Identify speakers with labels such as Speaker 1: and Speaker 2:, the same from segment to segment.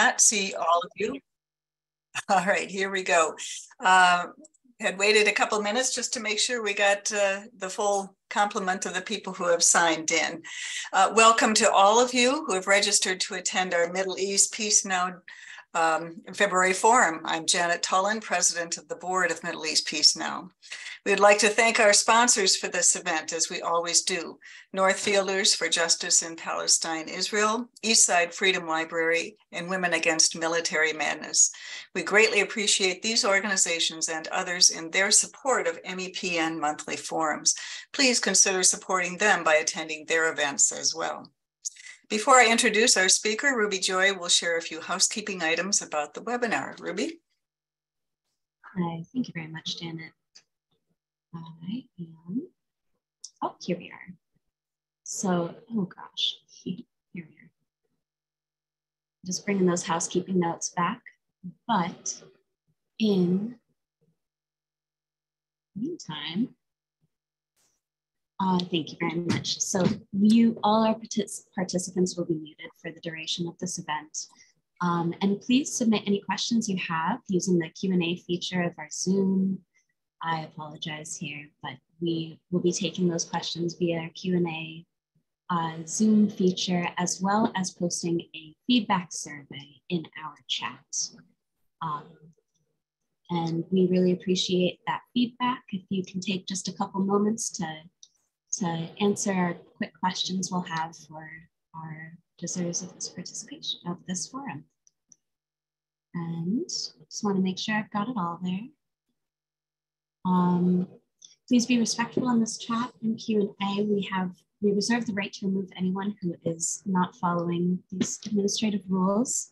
Speaker 1: Not see all of you. All right, here we go. Had waited a couple of minutes just to make sure we got the full complement of the people who have signed in. Welcome to all of you who have registered to attend our Middle East Peace Now February Forum. I'm Janet Tullen, President of the Board of Middle East Peace Now. We'd like to thank our sponsors for this event, as we always do. Northfielders for Justice in Palestine, Israel, Eastside Freedom Library, and Women Against Military Madness. We greatly appreciate these organizations and others in their support of MEPN monthly forums. Please consider supporting them by attending their events as well. Before I introduce our speaker, Ruby Joy will share a few housekeeping items about the webinar. Ruby?
Speaker 2: Hi, thank you very much, Janet. I am, oh, here we are. So, oh gosh, here we are. Just bringing those housekeeping notes back, but in the meantime, thank you very much. So all our participants will be muted for the duration of this event. And please submit any questions you have using the Q&A feature of our Zoom. I apologize here, but we will be taking those questions via our Q&A Zoom feature, as well as posting a feedback survey in our chat. And we really appreciate that feedback. If you can take just a couple moments to answer our quick questions we'll have for our deservers of this participation of this forum. And just want to make sure I've got it all there. Please be respectful in this chat and Q&A. We reserve the right to remove anyone who is not following these administrative rules.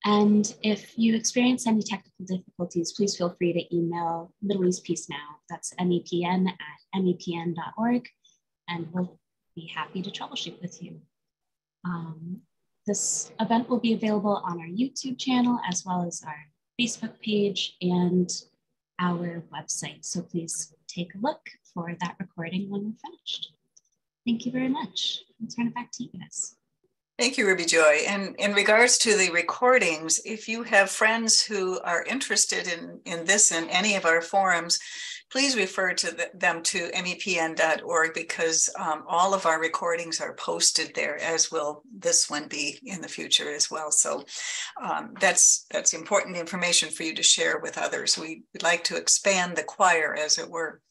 Speaker 2: And if you experience any technical difficulties, please feel free to email Middle East Peace Now. That's MEPN@MEPN.org, and we'll be happy to troubleshoot with you. This event will be available on our YouTube channel, as well as our Facebook page and our website. So please take a look for that recording when we're finished. Thank you very much. I'll turn it back to you guys.
Speaker 1: Thank you, Ruby Joy. And in regards to the recordings, if you have friends who are interested in this in any of our forums, please refer to them to MEPN.org, because all of our recordings are posted there, as will this one be in the future as well. So that's important information for you to share with others. We'd like to expand the choir, as it were.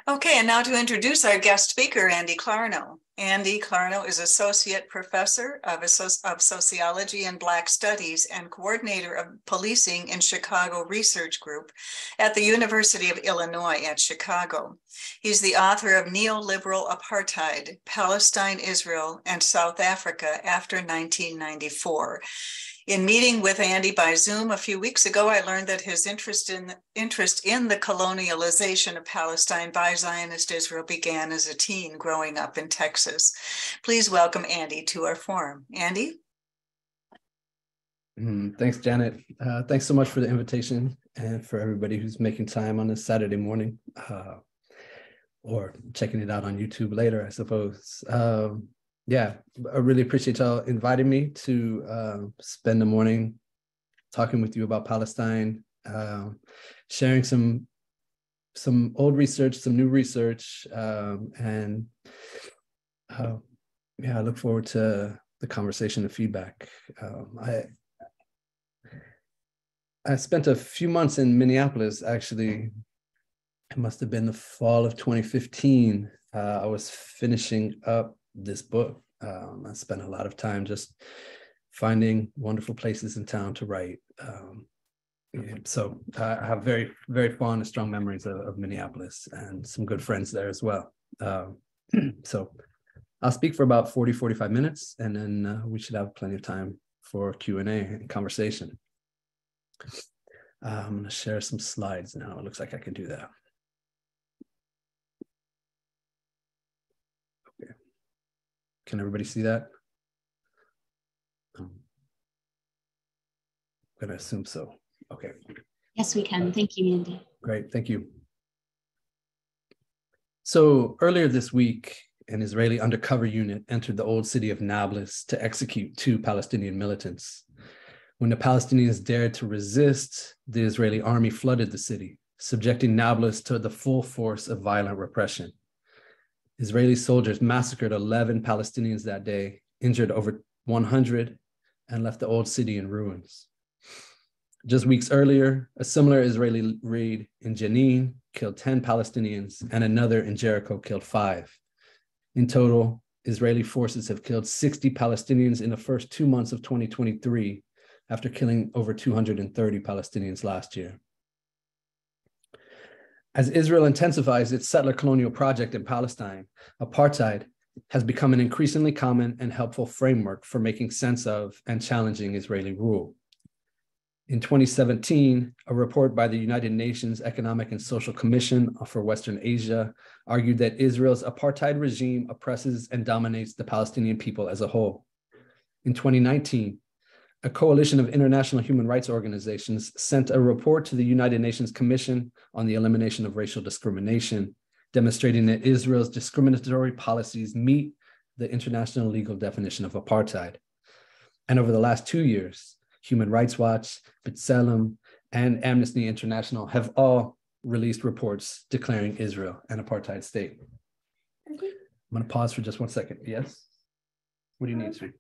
Speaker 1: Okay, and now to introduce our guest speaker, Andy Clarno. Andy Clarno is Associate Professor of Sociology and Black Studies and Coordinator of Policing in Chicago Research Group at the University of Illinois at Chicago. He's the author of Neoliberal Apartheid, Palestine, Israel, and South Africa after 1994. In meeting with Andy by Zoom a few weeks ago, I learned that his interest in the colonialization of Palestine by Zionist Israel began as a teen growing up in Texas. Please welcome Andy to our forum. Andy?
Speaker 3: Thanks, Janet. Thanks so much for the invitation, and for everybody who's making time on this Saturday morning, or checking it out on YouTube later, I suppose. Yeah, I really appreciate y'all inviting me to spend the morning talking with you about Palestine, sharing some old research, some new research, and yeah, I look forward to the conversation and feedback. I spent a few months in Minneapolis, actually. It must have been the fall of 2015. I was finishing up this book. I spent a lot of time just finding wonderful places in town to write. So I have very, very fond and strong memories of Minneapolis, and some good friends there as well. So I'll speak for about 45 minutes, and then we should have plenty of time for Q&A and conversation. I'm going to share some slides now. It looks like I can do that. Can everybody see that? I'm going to assume so. Okay.
Speaker 2: Yes, we can. Thank you, Andy.
Speaker 3: Great. Thank you. So earlier this week, an Israeli undercover unit entered the old city of Nablus to execute 2 Palestinian militants. When the Palestinians dared to resist, the Israeli army flooded the city, subjecting Nablus to the full force of violent repression. Israeli soldiers massacred 11 Palestinians that day, injured over 100, and left the old city in ruins. Just weeks earlier, a similar Israeli raid in Jenin killed 10 Palestinians, and another in Jericho killed 5. In total, Israeli forces have killed 60 Palestinians in the first 2 months of 2023, after killing over 230 Palestinians last year. As Israel intensifies its settler colonial project in Palestine, apartheid has become an increasingly common and helpful framework for making sense of and challenging Israeli rule. In 2017, a report by the United Nations Economic and Social Commission for Western Asia argued that Israel's apartheid regime oppresses and dominates the Palestinian people as a whole. In 2019, a coalition of international human rights organizations sent a report to the United Nations Commission on the Elimination of Racial Discrimination, demonstrating that Israel's discriminatory policies meet the international legal definition of apartheid. And over the last 2 years, Human Rights Watch, B'Tselem, and Amnesty International have all released reports declaring Israel an apartheid state. I'm going to pause for just 1 second. Yes? What do you need, sweet?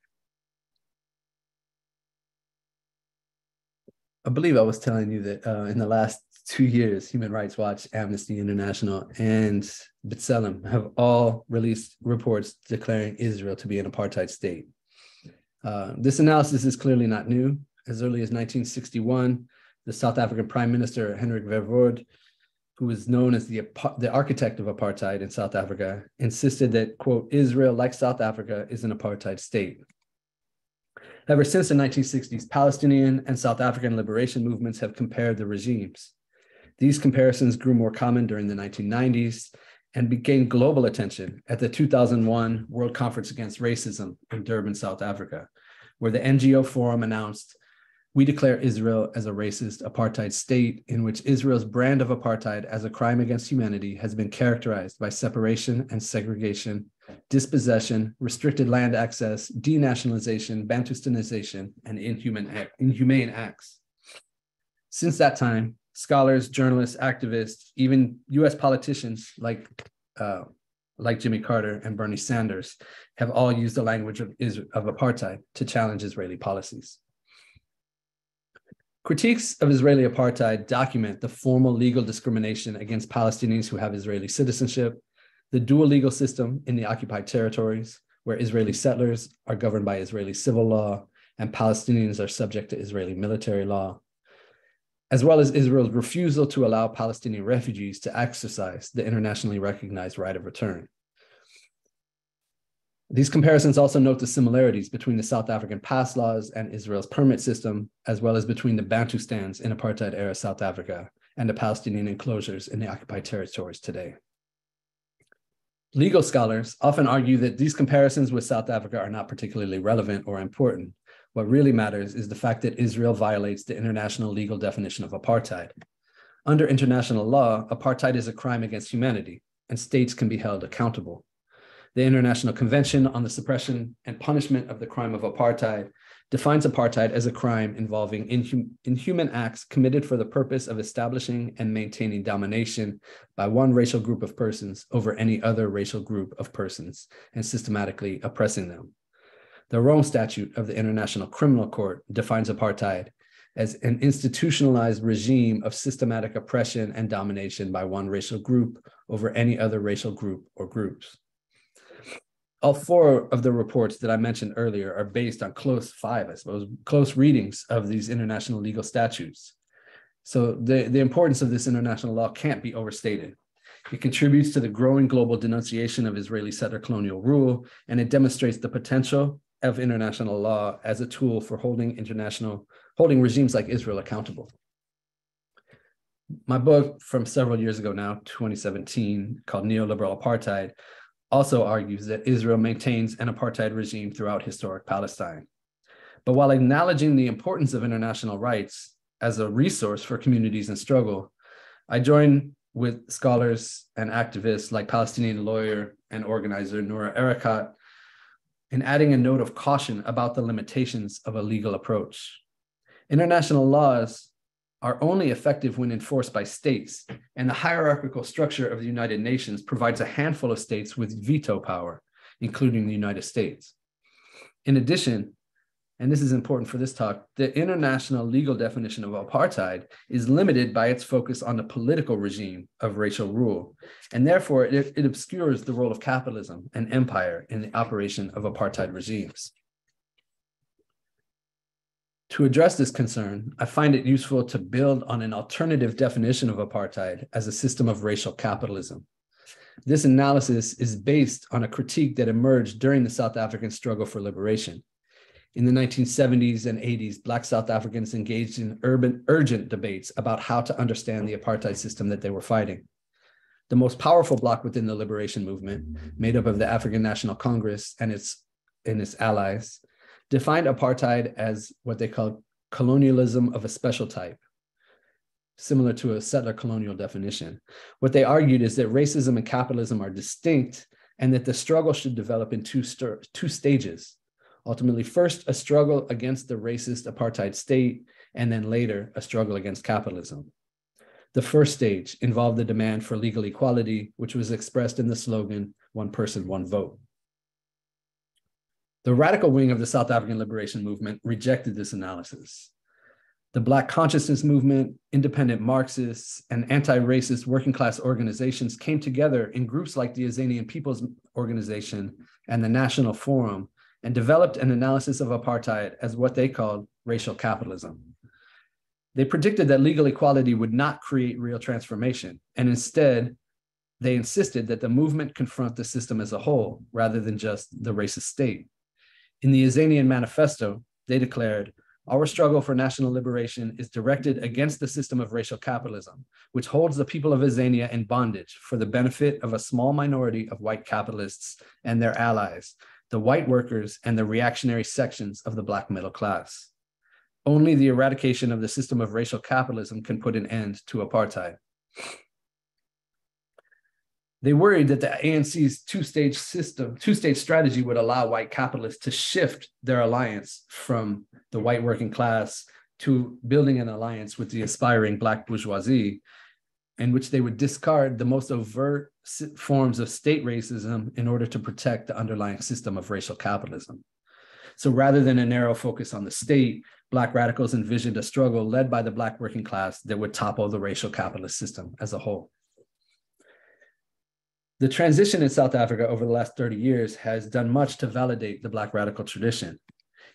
Speaker 3: I believe I was telling you that in the last 2 years, Human Rights Watch, Amnesty International, and B'Tselem have all released reports declaring Israel to be an apartheid state. This analysis is clearly not new. As early as 1961, the South African Prime Minister, Hendrik Verwoerd, who is known as the architect of apartheid in South Africa, insisted that, quote, Israel, like South Africa, is an apartheid state. Ever since the 1960s, Palestinian and South African liberation movements have compared the regimes. These comparisons grew more common during the 1990s and gained global attention at the 2001 World Conference Against Racism in Durban, South Africa, where the NGO Forum announced, "We declare Israel as a racist apartheid state in which Israel's brand of apartheid as a crime against humanity has been characterized by separation and segregation, dispossession, restricted land access, denationalization, Bantustanization, and inhumane acts." Since that time, scholars, journalists, activists, even US politicians like Jimmy Carter and Bernie Sanders have all used the language of apartheid to challenge Israeli policies. Critiques of Israeli apartheid document the formal legal discrimination against Palestinians who have Israeli citizenship, the dual legal system in the occupied territories, where Israeli settlers are governed by Israeli civil law and Palestinians are subject to Israeli military law, as well as Israel's refusal to allow Palestinian refugees to exercise the internationally recognized right of return. These comparisons also note the similarities between the South African pass laws and Israel's permit system, as well as between the Bantustans in apartheid-era South Africa and the Palestinian enclosures in the occupied territories today. Legal scholars often argue that these comparisons with South Africa are not particularly relevant or important. What really matters is the fact that Israel violates the international legal definition of apartheid. Under international law, apartheid is a crime against humanity, and states can be held accountable. The International Convention on the Suppression and Punishment of the Crime of Apartheid defines apartheid as a crime involving inhuman acts committed for the purpose of establishing and maintaining domination by one racial group of persons over any other racial group of persons and systematically oppressing them. The Rome Statute of the International Criminal Court defines apartheid as an institutionalized regime of systematic oppression and domination by one racial group over any other racial group or groups. All 4 of the reports that I mentioned earlier are based on close readings of these international legal statutes. So the importance of this international law can't be overstated. It contributes to the growing global denunciation of Israeli settler colonial rule, and it demonstrates the potential of international law as a tool for holding regimes like Israel accountable. My book from several years ago now, 2017, called Neoliberal Apartheid, also argues that Israel maintains an apartheid regime throughout historic Palestine. But while acknowledging the importance of international rights as a resource for communities in struggle, I join with scholars and activists like Palestinian lawyer and organizer Noura Erakat in adding a note of caution about the limitations of a legal approach. International laws are only effective when enforced by states, and the hierarchical structure of the United Nations provides a handful of states with veto power, including the United States. In addition, and this is important for this talk, the international legal definition of apartheid is limited by its focus on the political regime of racial rule, and therefore it obscures the role of capitalism and empire in the operation of apartheid regimes. To address this concern, I find it useful to build on an alternative definition of apartheid as a system of racial capitalism. This analysis is based on a critique that emerged during the South African struggle for liberation. In the 1970s and 80s, Black South Africans engaged in urgent debates about how to understand the apartheid system that they were fighting. The most powerful bloc within the liberation movement, made up of the African National Congress and its allies, defined apartheid as what they called colonialism of a special type, similar to a settler colonial definition. What they argued is that racism and capitalism are distinct and that the struggle should develop in two stages. Ultimately, first, a struggle against the racist apartheid state, and then later, a struggle against capitalism. The first stage involved the demand for legal equality, which was expressed in the slogan, "One person, one vote." The radical wing of the South African liberation movement rejected this analysis. The Black consciousness movement, independent Marxists, and anti-racist working class organizations came together in groups like the Azanian People's Organization and the National Forum and developed an analysis of apartheid as what they called racial capitalism. They predicted that legal equality would not create real transformation, and instead, they insisted that the movement confront the system as a whole rather than just the racist state. In the Azanian Manifesto, they declared, "Our struggle for national liberation is directed against the system of racial capitalism, which holds the people of Azania in bondage for the benefit of a small minority of white capitalists and their allies, the white workers and the reactionary sections of the Black middle class. Only the eradication of the system of racial capitalism can put an end to apartheid." They worried that the ANC's two-stage strategy would allow white capitalists to shift their alliance from the white working class to building an alliance with the aspiring Black bourgeoisie, in which they would discard the most overt forms of state racism in order to protect the underlying system of racial capitalism. So rather than a narrow focus on the state, Black radicals envisioned a struggle led by the Black working class that would topple the racial capitalist system as a whole. The transition in South Africa over the last 30 years has done much to validate the Black radical tradition.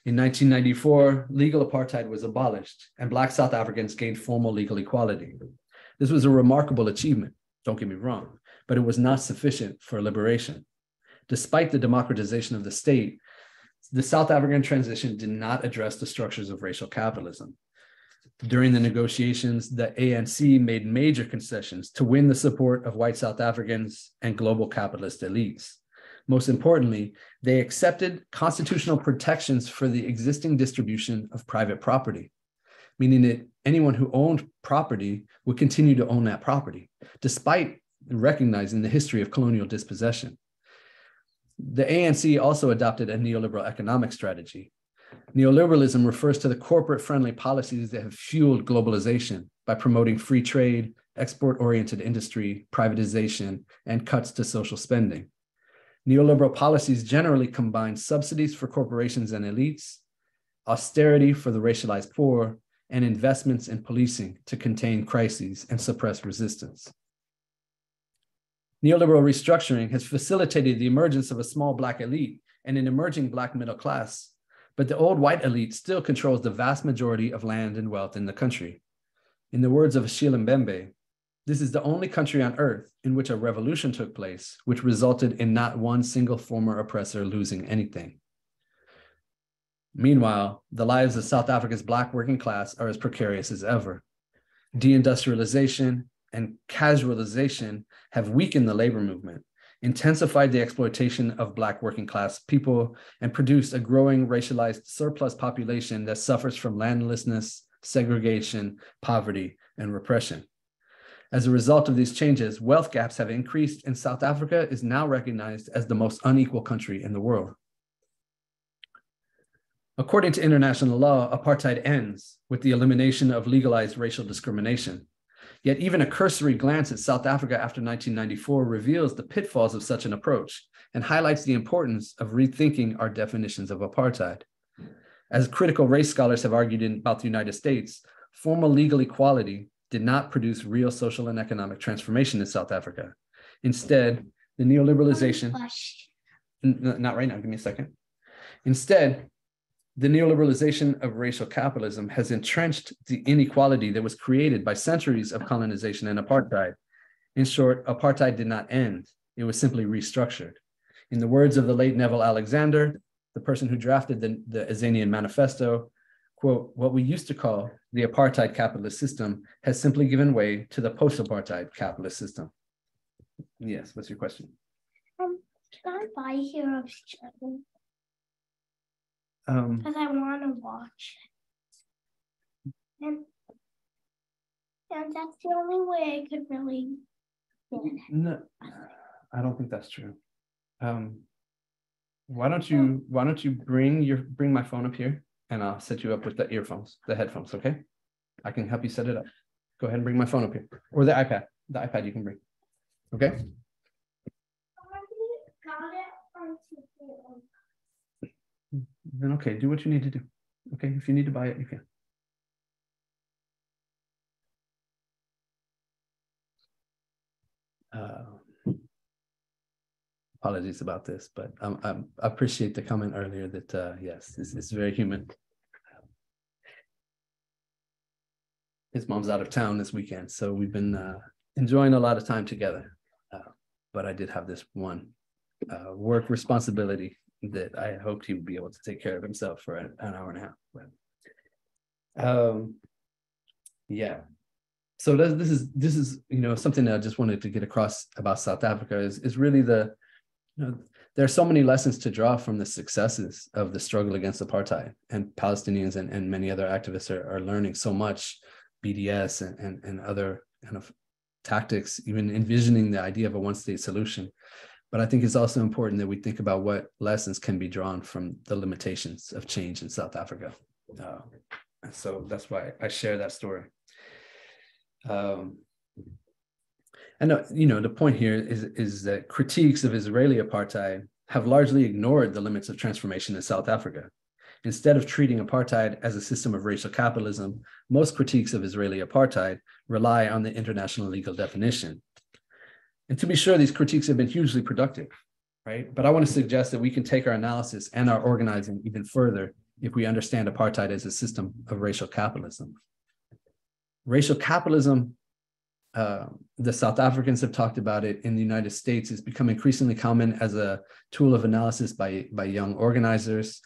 Speaker 3: In 1994, legal apartheid was abolished and Black South Africans gained formal legal equality. This was a remarkable achievement, don't get me wrong, but it was not sufficient for liberation. Despite the democratization of the state, the South African transition did not address the structures of racial capitalism. During the negotiations, the ANC made major concessions to win the support of white South Africans and global capitalist elites. Most importantly, they accepted constitutional protections for the existing distribution of private property, meaning that anyone who owned property would continue to own that property, despite recognizing the history of colonial dispossession. The ANC also adopted a neoliberal economic strategy. Neoliberalism refers to the corporate-friendly policies that have fueled globalization by promoting free trade, export-oriented industry, privatization, and cuts to social spending. Neoliberal policies generally combine subsidies for corporations and elites, austerity for the racialized poor, and investments in policing to contain crises and suppress resistance. Neoliberal restructuring has facilitated the emergence of a small Black elite and an emerging Black middle class, but the old white elite still controls the vast majority of land and wealth in the country. In the words of Achille Mbembe, this is the only country on earth in which a revolution took place, which resulted in not one single former oppressor losing anything. Meanwhile, the lives of South Africa's Black working class are as precarious as ever. Deindustrialization and casualization have weakened the labor movement, intensified the exploitation of Black working class people, and produced a growing racialized surplus population that suffers from landlessness, segregation, poverty, and repression. As a result of these changes, wealth gaps have increased, and South Africa is now recognized as the most unequal country in the world. According to international law, apartheid ends with the elimination of legalized racial discrimination. Yet even a cursory glance at South Africa after 1994 reveals the pitfalls of such an approach and highlights the importance of rethinking our definitions of apartheid. As critical race scholars have argued about the United States, formal legal equality did not produce real social and economic transformation in South Africa. Instead, the neoliberalization, not right now, give me a second. Instead, the neoliberalization of racial capitalism has entrenched the inequality that was created by centuries of colonization and apartheid. In short, apartheid did not end. It was simply restructured. In the words of the late Neville Alexander, the person who drafted the Azanian Manifesto, quote, "What we used to call the apartheid capitalist system has simply given way to the post-apartheid capitalist system." Yes, what's your question?
Speaker 4: Can I buy Hero of Children? Because I want to watch it. And that's the only way I could really get it.
Speaker 3: No, I don't think that's true. Why don't you bring my phone up here, and I'll set you up with the earphones, the headphones, okay? I can help you set it up. Go ahead and bring my phone up here, or the iPad. The iPad you can bring, okay? Then okay, do what you need to do. Okay, if you need to buy it, you can. Apologies about this, but I appreciate the comment earlier that yes, it's very human. His mom's out of town this weekend, so we've been enjoying a lot of time together. But I did have this one work responsibility that I hoped he would be able to take care of himself for an hour and a half. But, yeah. So this is something that I just wanted to get across about South Africa is really there are so many lessons to draw from the successes of the struggle against apartheid, and Palestinians and many other activists are learning so much, BDS and other kind of tactics, even envisioning the idea of a one-state solution. But I think it's also important that we think about what lessons can be drawn from the limitations of change in South Africa. And so that's why I share that story. And the point here is that critiques of Israeli apartheid have largely ignored the limits of transformation in South Africa. Instead of treating apartheid as a system of racial capitalism, most critiques of Israeli apartheid rely on the international legal definition. And to be sure, these critiques have been hugely productive, right? But I want to suggest that we can take our analysis and our organizing even further if we understand apartheid as a system of racial capitalism. Racial capitalism, the South Africans have talked about it in the United States, has become increasingly common as a tool of analysis by young organizers.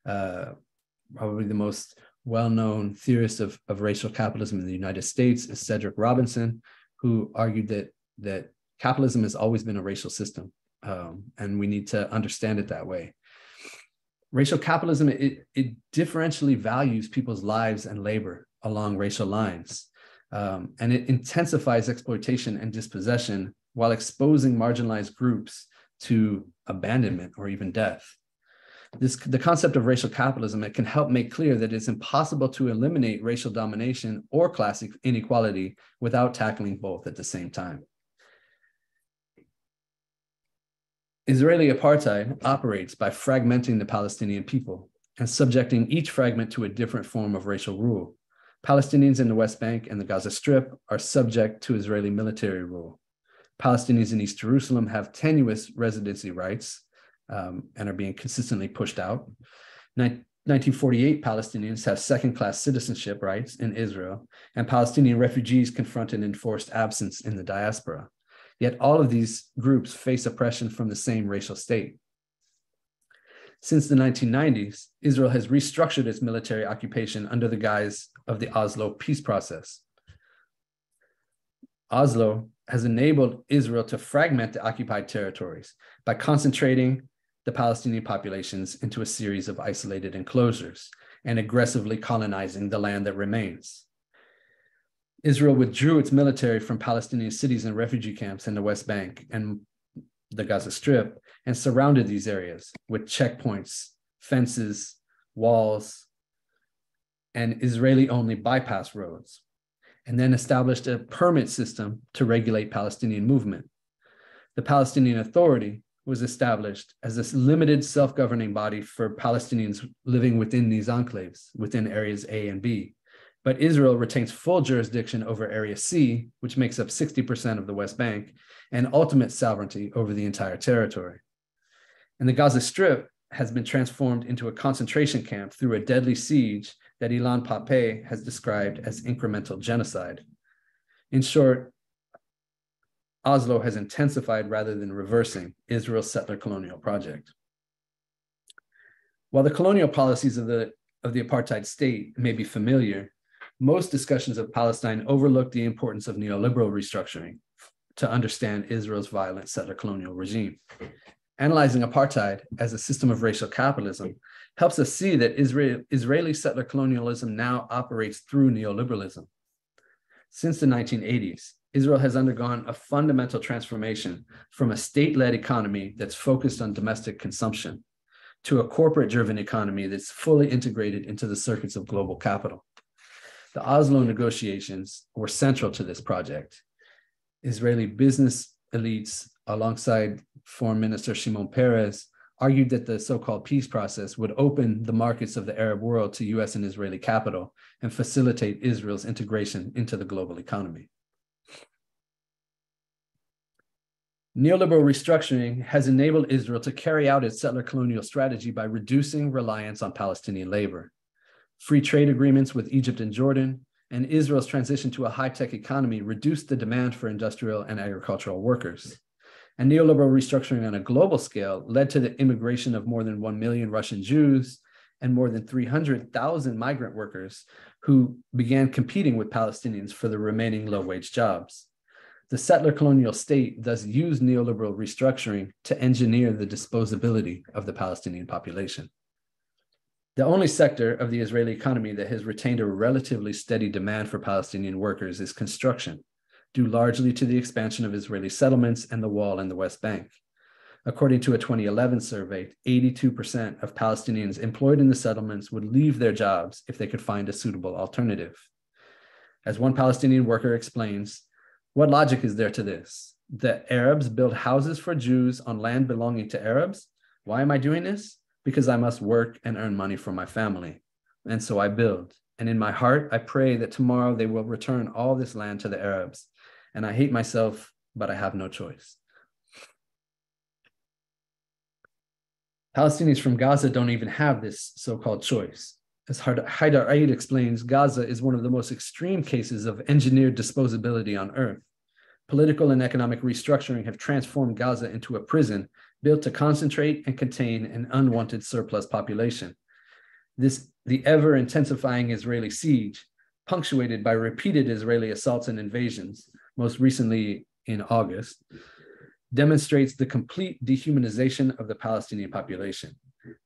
Speaker 3: Probably the most well-known theorist of racial capitalism in the United States is Cedric Robinson, who argued that capitalism has always been a racial system, and we need to understand it that way. Racial capitalism, it differentially values people's lives and labor along racial lines, and it intensifies exploitation and dispossession while exposing marginalized groups to abandonment or even death. The concept of racial capitalism, it can help make clear that it's impossible to eliminate racial domination or class inequality without tackling both at the same time. Israeli apartheid operates by fragmenting the Palestinian people and subjecting each fragment to a different form of racial rule. Palestinians in the West Bank and the Gaza Strip are subject to Israeli military rule. Palestinians in East Jerusalem have tenuous residency rights and are being consistently pushed out. 1948 Palestinians have second-class citizenship rights in Israel, and Palestinian refugees confront an enforced absence in the diaspora. Yet all of these groups face oppression from the same racial state. Since the 1990s, Israel has restructured its military occupation under the guise of the Oslo peace process. Oslo has enabled Israel to fragment the occupied territories by concentrating the Palestinian populations into a series of isolated enclosures and aggressively colonizing the land that remains. Israel withdrew its military from Palestinian cities and refugee camps in the West Bank and the Gaza Strip and surrounded these areas with checkpoints, fences, walls, and Israeli-only bypass roads, and then established a permit system to regulate Palestinian movement. The Palestinian Authority was established as this limited self-governing body for Palestinians living within these enclaves, within areas A and B. But Israel retains full jurisdiction over Area C, which makes up 60% of the West Bank, and ultimate sovereignty over the entire territory. And the Gaza Strip has been transformed into a concentration camp through a deadly siege that Ilan Pappé has described as incremental genocide. In short, Oslo has intensified rather than reversing Israel's settler colonial project. While the colonial policies of the apartheid state may be familiar, most discussions of Palestine overlook the importance of neoliberal restructuring to understand Israel's violent settler colonial regime. Analyzing apartheid as a system of racial capitalism helps us see that Israeli settler colonialism now operates through neoliberalism. Since the 1980s, Israel has undergone a fundamental transformation from a state-led economy that's focused on domestic consumption to a corporate-driven economy that's fully integrated into the circuits of global capital. The Oslo negotiations were central to this project. Israeli business elites, alongside Foreign Minister Shimon Peres, argued that the so-called peace process would open the markets of the Arab world to US and Israeli capital and facilitate Israel's integration into the global economy. Neoliberal restructuring has enabled Israel to carry out its settler colonial strategy by reducing reliance on Palestinian labor. Free trade agreements with Egypt and Jordan, and Israel's transition to a high-tech economy reduced the demand for industrial and agricultural workers. And neoliberal restructuring on a global scale led to the immigration of more than 1 million Russian Jews and more than 300,000 migrant workers who began competing with Palestinians for the remaining low-wage jobs. The settler colonial state thus used neoliberal restructuring to engineer the disposability of the Palestinian population. The only sector of the Israeli economy that has retained a relatively steady demand for Palestinian workers is construction, due largely to the expansion of Israeli settlements and the wall in the West Bank. According to a 2011 survey, 82% of Palestinians employed in the settlements would leave their jobs if they could find a suitable alternative. As one Palestinian worker explains, what logic is there to this? The Arabs build houses for Jews on land belonging to Arabs? Why am I doing this? Because I must work and earn money for my family. And so I build. And in my heart, I pray that tomorrow they will return all this land to the Arabs. And I hate myself, but I have no choice. Palestinians from Gaza don't even have this so-called choice. As Haidar Eid explains, Gaza is one of the most extreme cases of engineered disposability on earth. Political and economic restructuring have transformed Gaza into a prison built to concentrate and contain an unwanted surplus population. The ever-intensifying Israeli siege, punctuated by repeated Israeli assaults and invasions, most recently in August, demonstrates the complete dehumanization of the Palestinian population.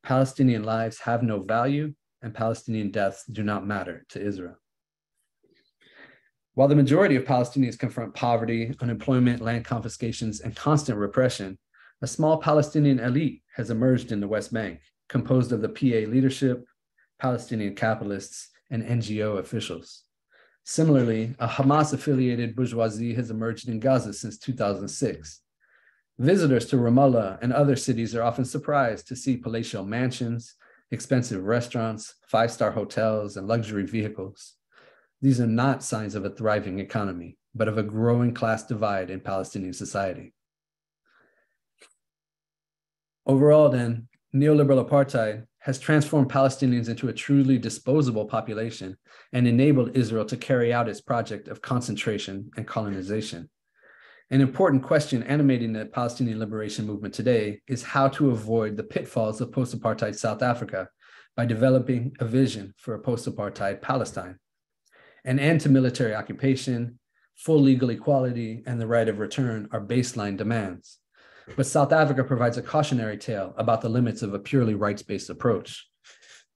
Speaker 3: Palestinian lives have no value, and Palestinian deaths do not matter to Israel. While the majority of Palestinians confront poverty, unemployment, land confiscations, and constant repression, a small Palestinian elite has emerged in the West Bank, composed of the PA leadership, Palestinian capitalists, and NGO officials. Similarly, a Hamas-affiliated bourgeoisie has emerged in Gaza since 2006. Visitors to Ramallah and other cities are often surprised to see palatial mansions, expensive restaurants, five-star hotels, and luxury vehicles. These are not signs of a thriving economy, but of a growing class divide in Palestinian society. Overall, then, neoliberal apartheid has transformed Palestinians into a truly disposable population and enabled Israel to carry out its project of concentration and colonization. An important question animating the Palestinian liberation movement today is how to avoid the pitfalls of post-apartheid South Africa by developing a vision for a post-apartheid Palestine. An end to military occupation, full legal equality, and the right of return are baseline demands. But South Africa provides a cautionary tale about the limits of a purely rights-based approach.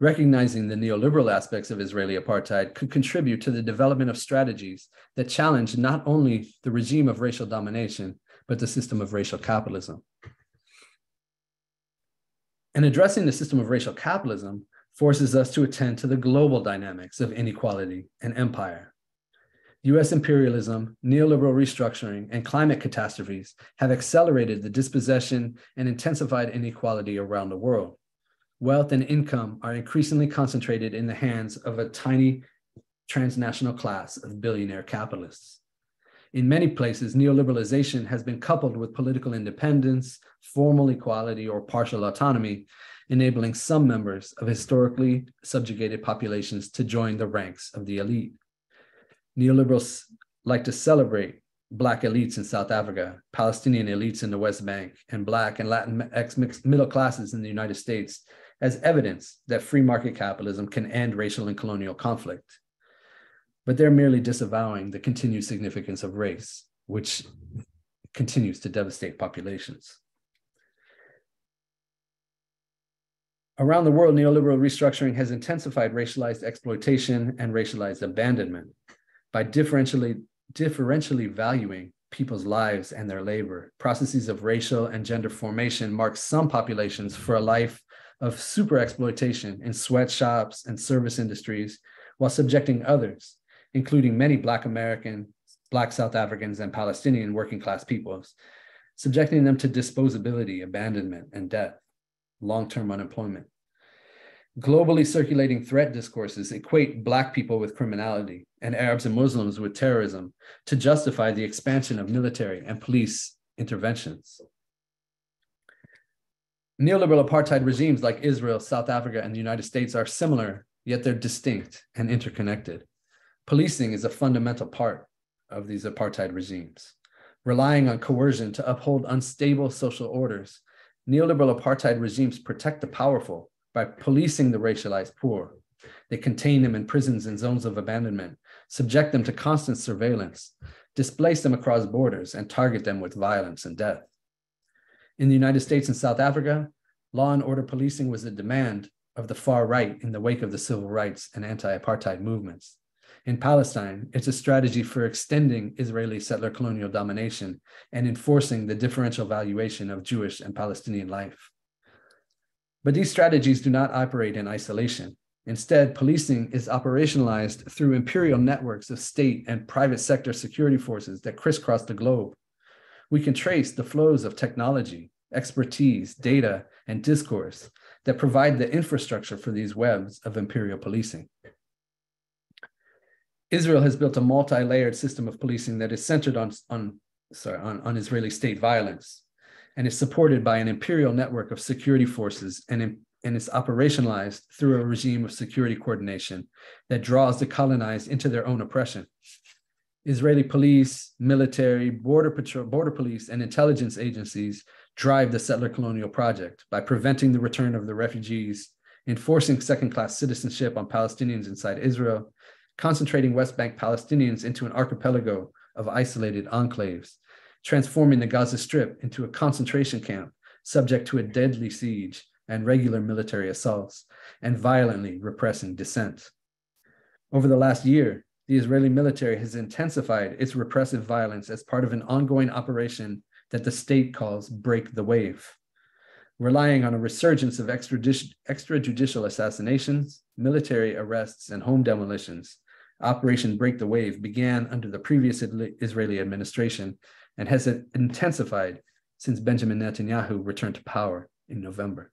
Speaker 3: Recognizing the neoliberal aspects of Israeli apartheid could contribute to the development of strategies that challenge not only the regime of racial domination, but the system of racial capitalism. And addressing the system of racial capitalism forces us to attend to the global dynamics of inequality and empire. US imperialism, neoliberal restructuring, and climate catastrophes have accelerated the dispossession and intensified inequality around the world. Wealth and income are increasingly concentrated in the hands of a tiny transnational class of billionaire capitalists. In many places, neoliberalization has been coupled with political independence, formal equality, or partial autonomy, enabling some members of historically subjugated populations to join the ranks of the elite. Neoliberals like to celebrate Black elites in South Africa, Palestinian elites in the West Bank, and Black and Latinx mixed middle classes in the United States as evidence that free market capitalism can end racial and colonial conflict. But they're merely disavowing the continued significance of race, which continues to devastate populations. Around the world, neoliberal restructuring has intensified racialized exploitation and racialized abandonment by differentially valuing people's lives and their labor. Processes of racial and gender formation mark some populations for a life of super exploitation in sweatshops and service industries, while subjecting others, including many Black American, Black South Africans, and Palestinian working class peoples, subjecting them to disposability, abandonment, and death, long-term unemployment. Globally circulating threat discourses equate Black people with criminality and Arabs and Muslims with terrorism to justify the expansion of military and police interventions. Neoliberal apartheid regimes like Israel, South Africa, and the United States are similar, yet they're distinct and interconnected. Policing is a fundamental part of these apartheid regimes. Relying on coercion to uphold unstable social orders, neoliberal apartheid regimes protect the powerful by policing the racialized poor. They contain them in prisons and zones of abandonment, subject them to constant surveillance, displace them across borders, and target them with violence and death. In the United States and South Africa, law and order policing was a demand of the far right in the wake of the civil rights and anti-apartheid movements. In Palestine, it's a strategy for extending Israeli settler colonial domination and enforcing the differential valuation of Jewish and Palestinian life. But these strategies do not operate in isolation. Instead, policing is operationalized through imperial networks of state and private sector security forces that crisscross the globe. We can trace the flows of technology, expertise, data, and discourse that provide the infrastructure for these webs of imperial policing. Israel has built a multi-layered system of policing that is centered on Israeli state violence and is supported by an imperial network of security forces and is operationalized through a regime of security coordination that draws the colonized into their own oppression. Israeli police, military, border police, and intelligence agencies drive the settler colonial project by preventing the return of the refugees, enforcing second-class citizenship on Palestinians inside Israel, concentrating West Bank Palestinians into an archipelago of isolated enclaves, transforming the Gaza Strip into a concentration camp subject to a deadly siege and regular military assaults, and violently repressing dissent. Over the last year, the Israeli military has intensified its repressive violence as part of an ongoing operation that the state calls Break the Wave. Relying on a resurgence of extrajudicial assassinations, military arrests, and home demolitions, Operation Break the Wave began under the previous Israeli administration and has intensified since Benjamin Netanyahu returned to power in November.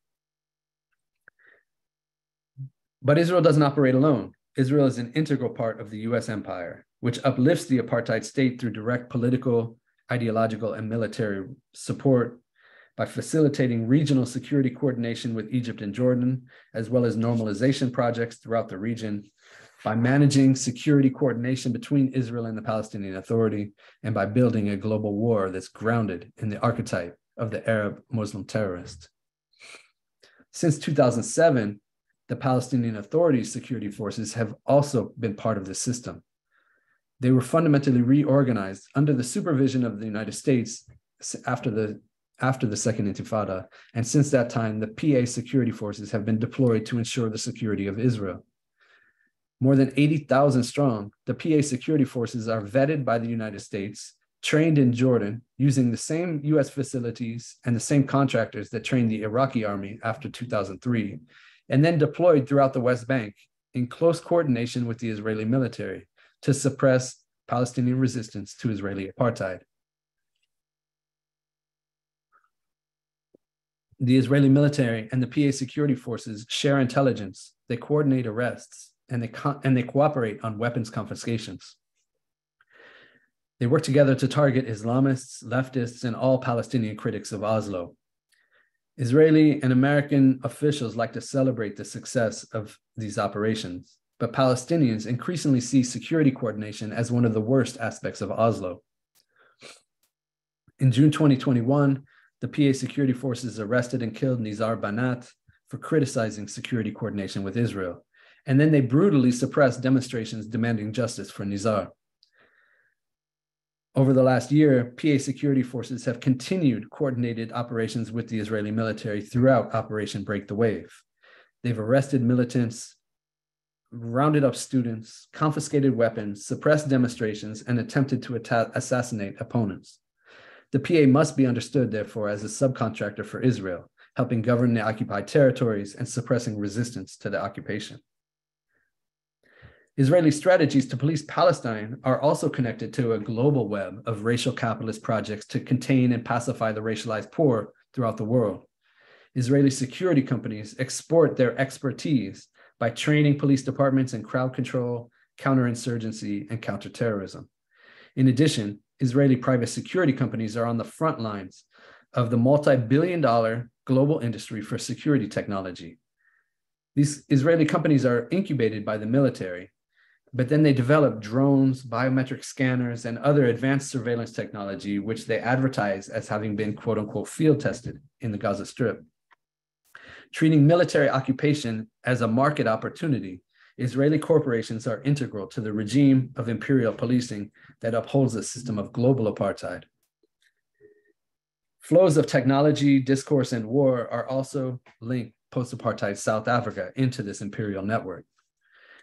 Speaker 3: But Israel doesn't operate alone. Israel is an integral part of the US empire, which uplifts the apartheid state through direct political, ideological, and military support by facilitating regional security coordination with Egypt and Jordan, as well as normalization projects throughout the region, by managing security coordination between Israel and the Palestinian Authority, and by building a global war that's grounded in the archetype of the Arab Muslim terrorist. Since 2007, the Palestinian Authority's security forces have also been part of this system. They were fundamentally reorganized under the supervision of the United States after the after the Second Intifada, and since that time, the PA security forces have been deployed to ensure the security of Israel. More than 80,000 strong, the PA security forces are vetted by the United States, trained in Jordan using the same US facilities and the same contractors that trained the Iraqi army after 2003, and then deployed throughout the West Bank in close coordination with the Israeli military to suppress Palestinian resistance to Israeli apartheid. The Israeli military and the PA security forces share intelligence, they coordinate arrests, and they cooperate on weapons confiscations. They work together to target Islamists, leftists, and all Palestinian critics of Oslo. Israeli and American officials like to celebrate the success of these operations, but Palestinians increasingly see security coordination as one of the worst aspects of Oslo. In June 2021, the PA security forces arrested and killed Nizar Banat for criticizing security coordination with Israel, and then they brutally suppressed demonstrations demanding justice for Nizar. Over the last year, PA security forces have continued coordinated operations with the Israeli military throughout Operation Break the Wave. They've arrested militants, rounded up students, confiscated weapons, suppressed demonstrations, and attempted to assassinate opponents. The PA must be understood, therefore, as a subcontractor for Israel, helping govern the occupied territories and suppressing resistance to the occupation. Israeli strategies to police Palestine are also connected to a global web of racial capitalist projects to contain and pacify the racialized poor throughout the world. Israeli security companies export their expertise by training police departments in crowd control, counterinsurgency, and counterterrorism. In addition, Israeli private security companies are on the front lines of the multi-billion-dollar global industry for security technology. These Israeli companies are incubated by the military, but then they develop drones, biometric scanners, and other advanced surveillance technology, which they advertise as having been quote unquote field tested in the Gaza Strip. Treating military occupation as a market opportunity, Israeli corporations are integral to the regime of imperial policing that upholds a system of global apartheid. Flows of technology, discourse, and war are also linked post-apartheid South Africa into this imperial network.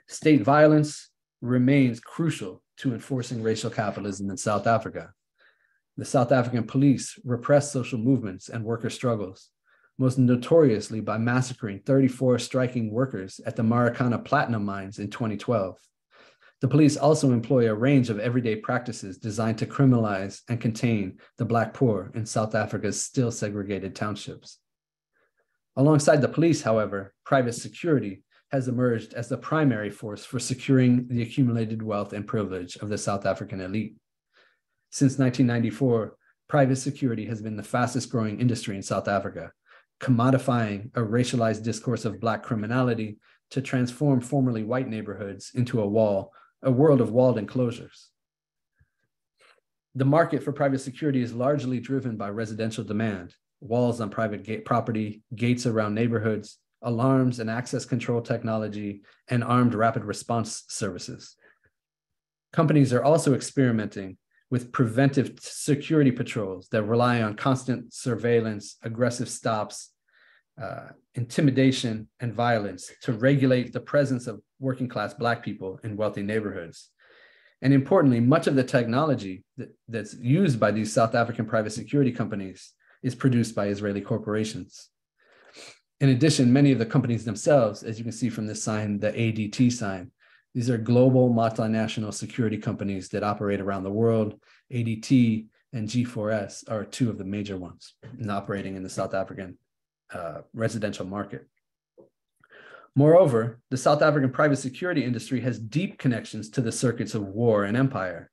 Speaker 3: State violence remains crucial to enforcing racial capitalism in South Africa. The South African police repress social movements and worker struggles, most notoriously by massacring 34 striking workers at the Marikana platinum mines in 2012. The police also employ a range of everyday practices designed to criminalize and contain the Black poor in South Africa's still segregated townships. Alongside the police, however, private security has emerged as the primary force for securing the accumulated wealth and privilege of the South African elite. Since 1994, private security has been the fastest growing industry in South Africa, commodifying a racialized discourse of Black criminality to transform formerly white neighborhoods into a world of walled enclosures. The market for private security is largely driven by residential demand, walls on private property, gates around neighborhoods, alarms and access control technology, and armed rapid response services. Companies are also experimenting with preventive security patrols that rely on constant surveillance, aggressive stops, intimidation, and violence to regulate the presence of working class Black people in wealthy neighborhoods. And importantly, much of the technology that's used by these South African private security companies is produced by Israeli corporations. In addition, many of the companies themselves, as you can see from this sign, the ADT sign, these are global multinational security companies that operate around the world. ADT and G4S are two of the major ones operating in the South African residential market. Moreover, the South African private security industry has deep connections to the circuits of war and empire.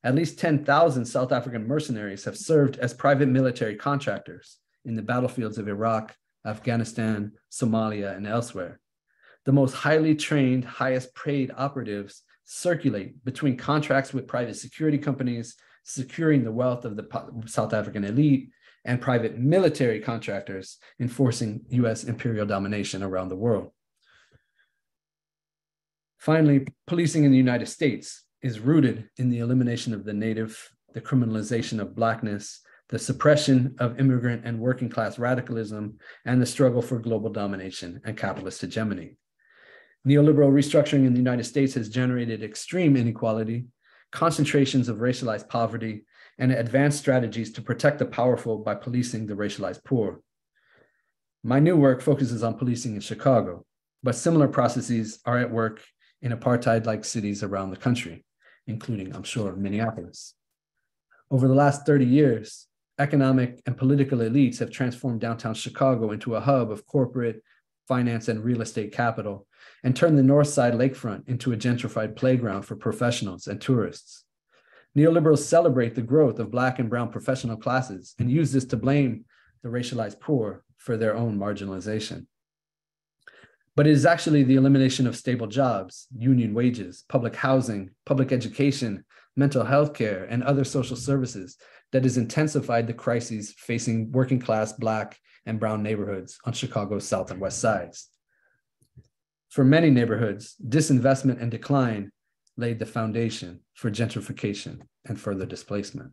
Speaker 3: At least 10,000 South African mercenaries have served as private military contractors in the battlefields of Iraq, Afghanistan, Somalia, and elsewhere. The most highly trained, highest paid operatives circulate between contracts with private security companies, securing the wealth of the South African elite, and private military contractors enforcing US imperial domination around the world. Finally, policing in the United States is rooted in the elimination of the native, the criminalization of Blackness, the suppression of immigrant and working class radicalism, and the struggle for global domination and capitalist hegemony. Neoliberal restructuring in the United States has generated extreme inequality, concentrations of racialized poverty, and advanced strategies to protect the powerful by policing the racialized poor. My new work focuses on policing in Chicago, but similar processes are at work in apartheid-like cities around the country, including, I'm sure, Minneapolis. Over the last 30 years, economic and political elites have transformed downtown Chicago into a hub of corporate, finance, and real estate capital, and turned the North Side lakefront into a gentrified playground for professionals and tourists. Neoliberals celebrate the growth of Black and brown professional classes and use this to blame the racialized poor for their own marginalization. But it is actually the elimination of stable jobs, union wages, public housing, public education, mental health care, and other social services that has intensified the crises facing working class Black and brown neighborhoods on Chicago's South and West Sides. For many neighborhoods, disinvestment and decline laid the foundation for gentrification and further displacement.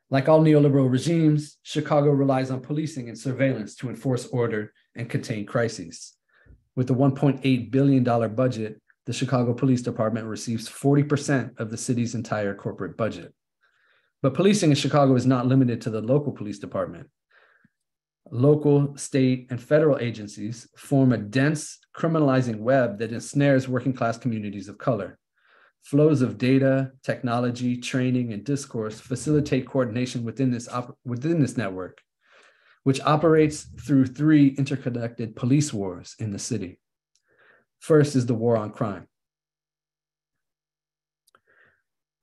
Speaker 3: Like all neoliberal regimes, Chicago relies on policing and surveillance to enforce order and contain crises. With a $1.8 billion budget, the Chicago Police Department receives 40% of the city's entire corporate budget. But policing in Chicago is not limited to the local police department. Local, state, and federal agencies form a dense criminalizing web that ensnares working class communities of color. Flows of data, technology, training, and discourse facilitate coordination within this network, which operates through three interconnected police wars in the city. First is the war on crime.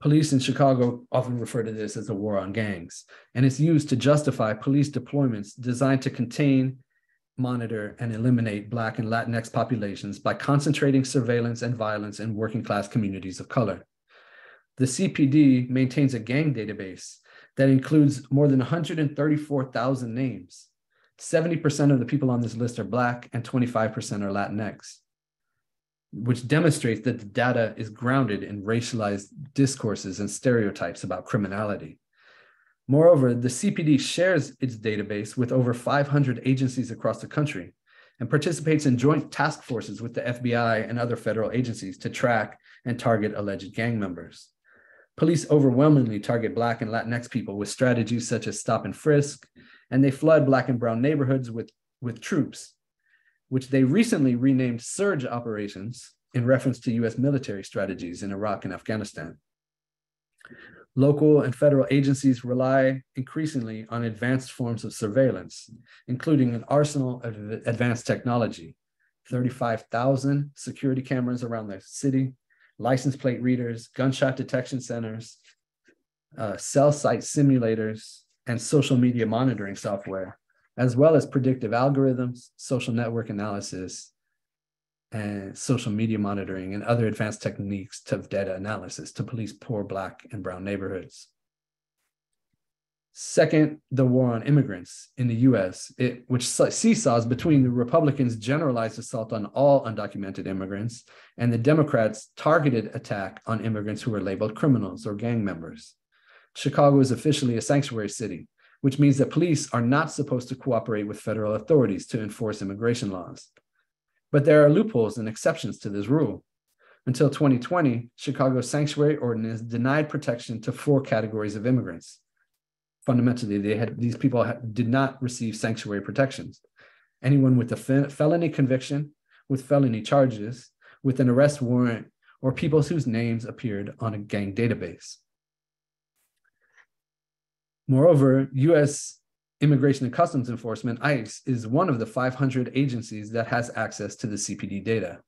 Speaker 3: Police in Chicago often refer to this as the war on gangs, and it's used to justify police deployments designed to contain, monitor, and eliminate Black and Latinx populations by concentrating surveillance and violence in working class communities of color. The CPD maintains a gang database that includes more than 134,000 names. 70% of the people on this list are Black and 25% are Latinx, which demonstrates that the data is grounded in racialized discourses and stereotypes about criminality. Moreover, the CPD shares its database with over 500 agencies across the country and participates in joint task forces with the FBI and other federal agencies to track and target alleged gang members. Police overwhelmingly target Black and Latinx people with strategies such as stop and frisk, and they flood Black and brown neighborhoods with troops, which they recently renamed surge operations in reference to US military strategies in Iraq and Afghanistan. Local and federal agencies rely increasingly on advanced forms of surveillance, including an arsenal of advanced technology, 35,000 security cameras around the city, license plate readers, gunshot detection centers, cell site simulators, and social media monitoring software, as well as predictive algorithms, social network analysis, and social media monitoring and other advanced techniques of data analysis to police poor Black and brown neighborhoods. Second, the war on immigrants in the US, which seesaws between the Republicans' generalized assault on all undocumented immigrants and the Democrats' targeted attack on immigrants who are labeled criminals or gang members. Chicago is officially a sanctuary city, which means that police are not supposed to cooperate with federal authorities to enforce immigration laws. But there are loopholes and exceptions to this rule. Until 2020, Chicago's sanctuary ordinance denied protection to 4 categories of immigrants. Fundamentally, these people did not receive sanctuary protections. Anyone with a felony conviction, with felony charges, with an arrest warrant, or people whose names appeared on a gang database. Moreover, US Immigration and Customs Enforcement, ICE, is one of the 500 agencies that has access to the CPD data.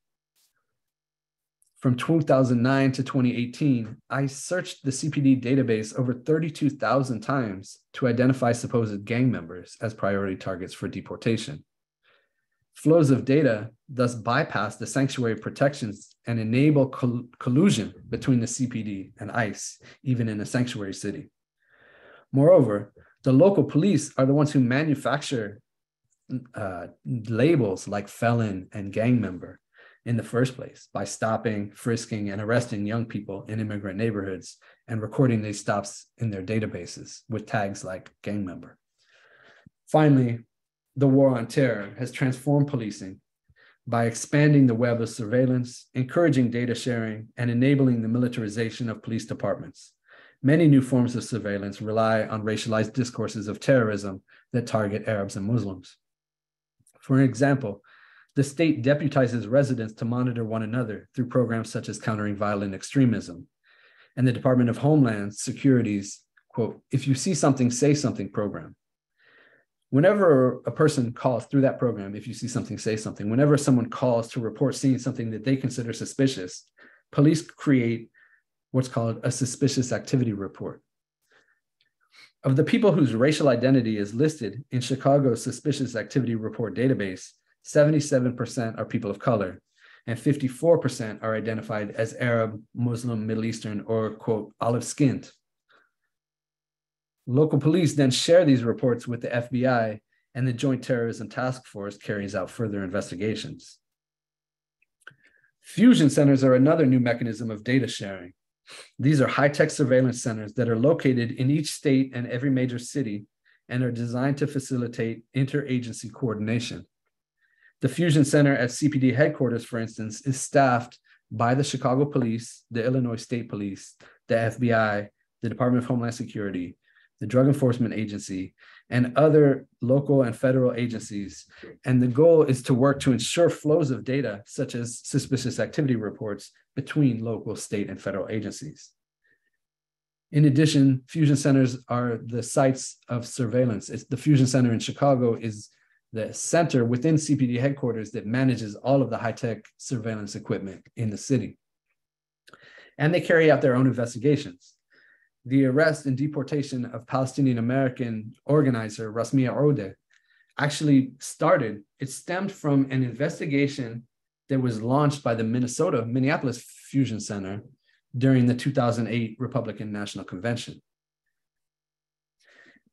Speaker 3: From 2009 to 2018, ICE searched the CPD database over 32,000 times to identify supposed gang members as priority targets for deportation. Flows of data thus bypass the sanctuary protections and enable collusion between the CPD and ICE, even in a sanctuary city. Moreover, the local police are the ones who manufacture labels like felon and gang member, in the first place by stopping, frisking, and arresting young people in immigrant neighborhoods and recording these stops in their databases with tags like gang member. Finally, the war on terror has transformed policing by expanding the web of surveillance, encouraging data sharing, and enabling the militarization of police departments. Many new forms of surveillance rely on racialized discourses of terrorism that target Arabs and Muslims. For example, the state deputizes residents to monitor one another through programs such as Countering Violent Extremism. And the Department of Homeland Security's, quote, "If you see something, say something" program. Whenever a person calls through that program, if you see something, say something, whenever someone calls to report seeing something that they consider suspicious, police create what's called a suspicious activity report. Of the people whose racial identity is listed in Chicago's suspicious activity report database, 77% are people of color, and 54% are identified as Arab, Muslim, Middle Eastern, or, quote, olive-skinned. Local police then share these reports with the FBI, and the Joint Terrorism Task Force carries out further investigations. Fusion centers are another new mechanism of data sharing. These are high-tech surveillance centers that are located in each state and every major city and are designed to facilitate interagency coordination. The Fusion Center at CPD headquarters, for instance, is staffed by the Chicago Police, the Illinois State Police, the FBI, the Department of Homeland Security, the Drug Enforcement Agency, and other local and federal agencies. And the goal is to work to ensure flows of data, such as suspicious activity reports, between local, state, and federal agencies. In addition, fusion centers are the sites of surveillance. The Fusion Center in Chicago is the center within CPD headquarters that manages all of the high-tech surveillance equipment in the city. And they carry out their own investigations. The arrest and deportation of Palestinian American organizer Rasmia Odeh actually stemmed from an investigation that was launched by the Minneapolis Fusion Center during the 2008 Republican National Convention.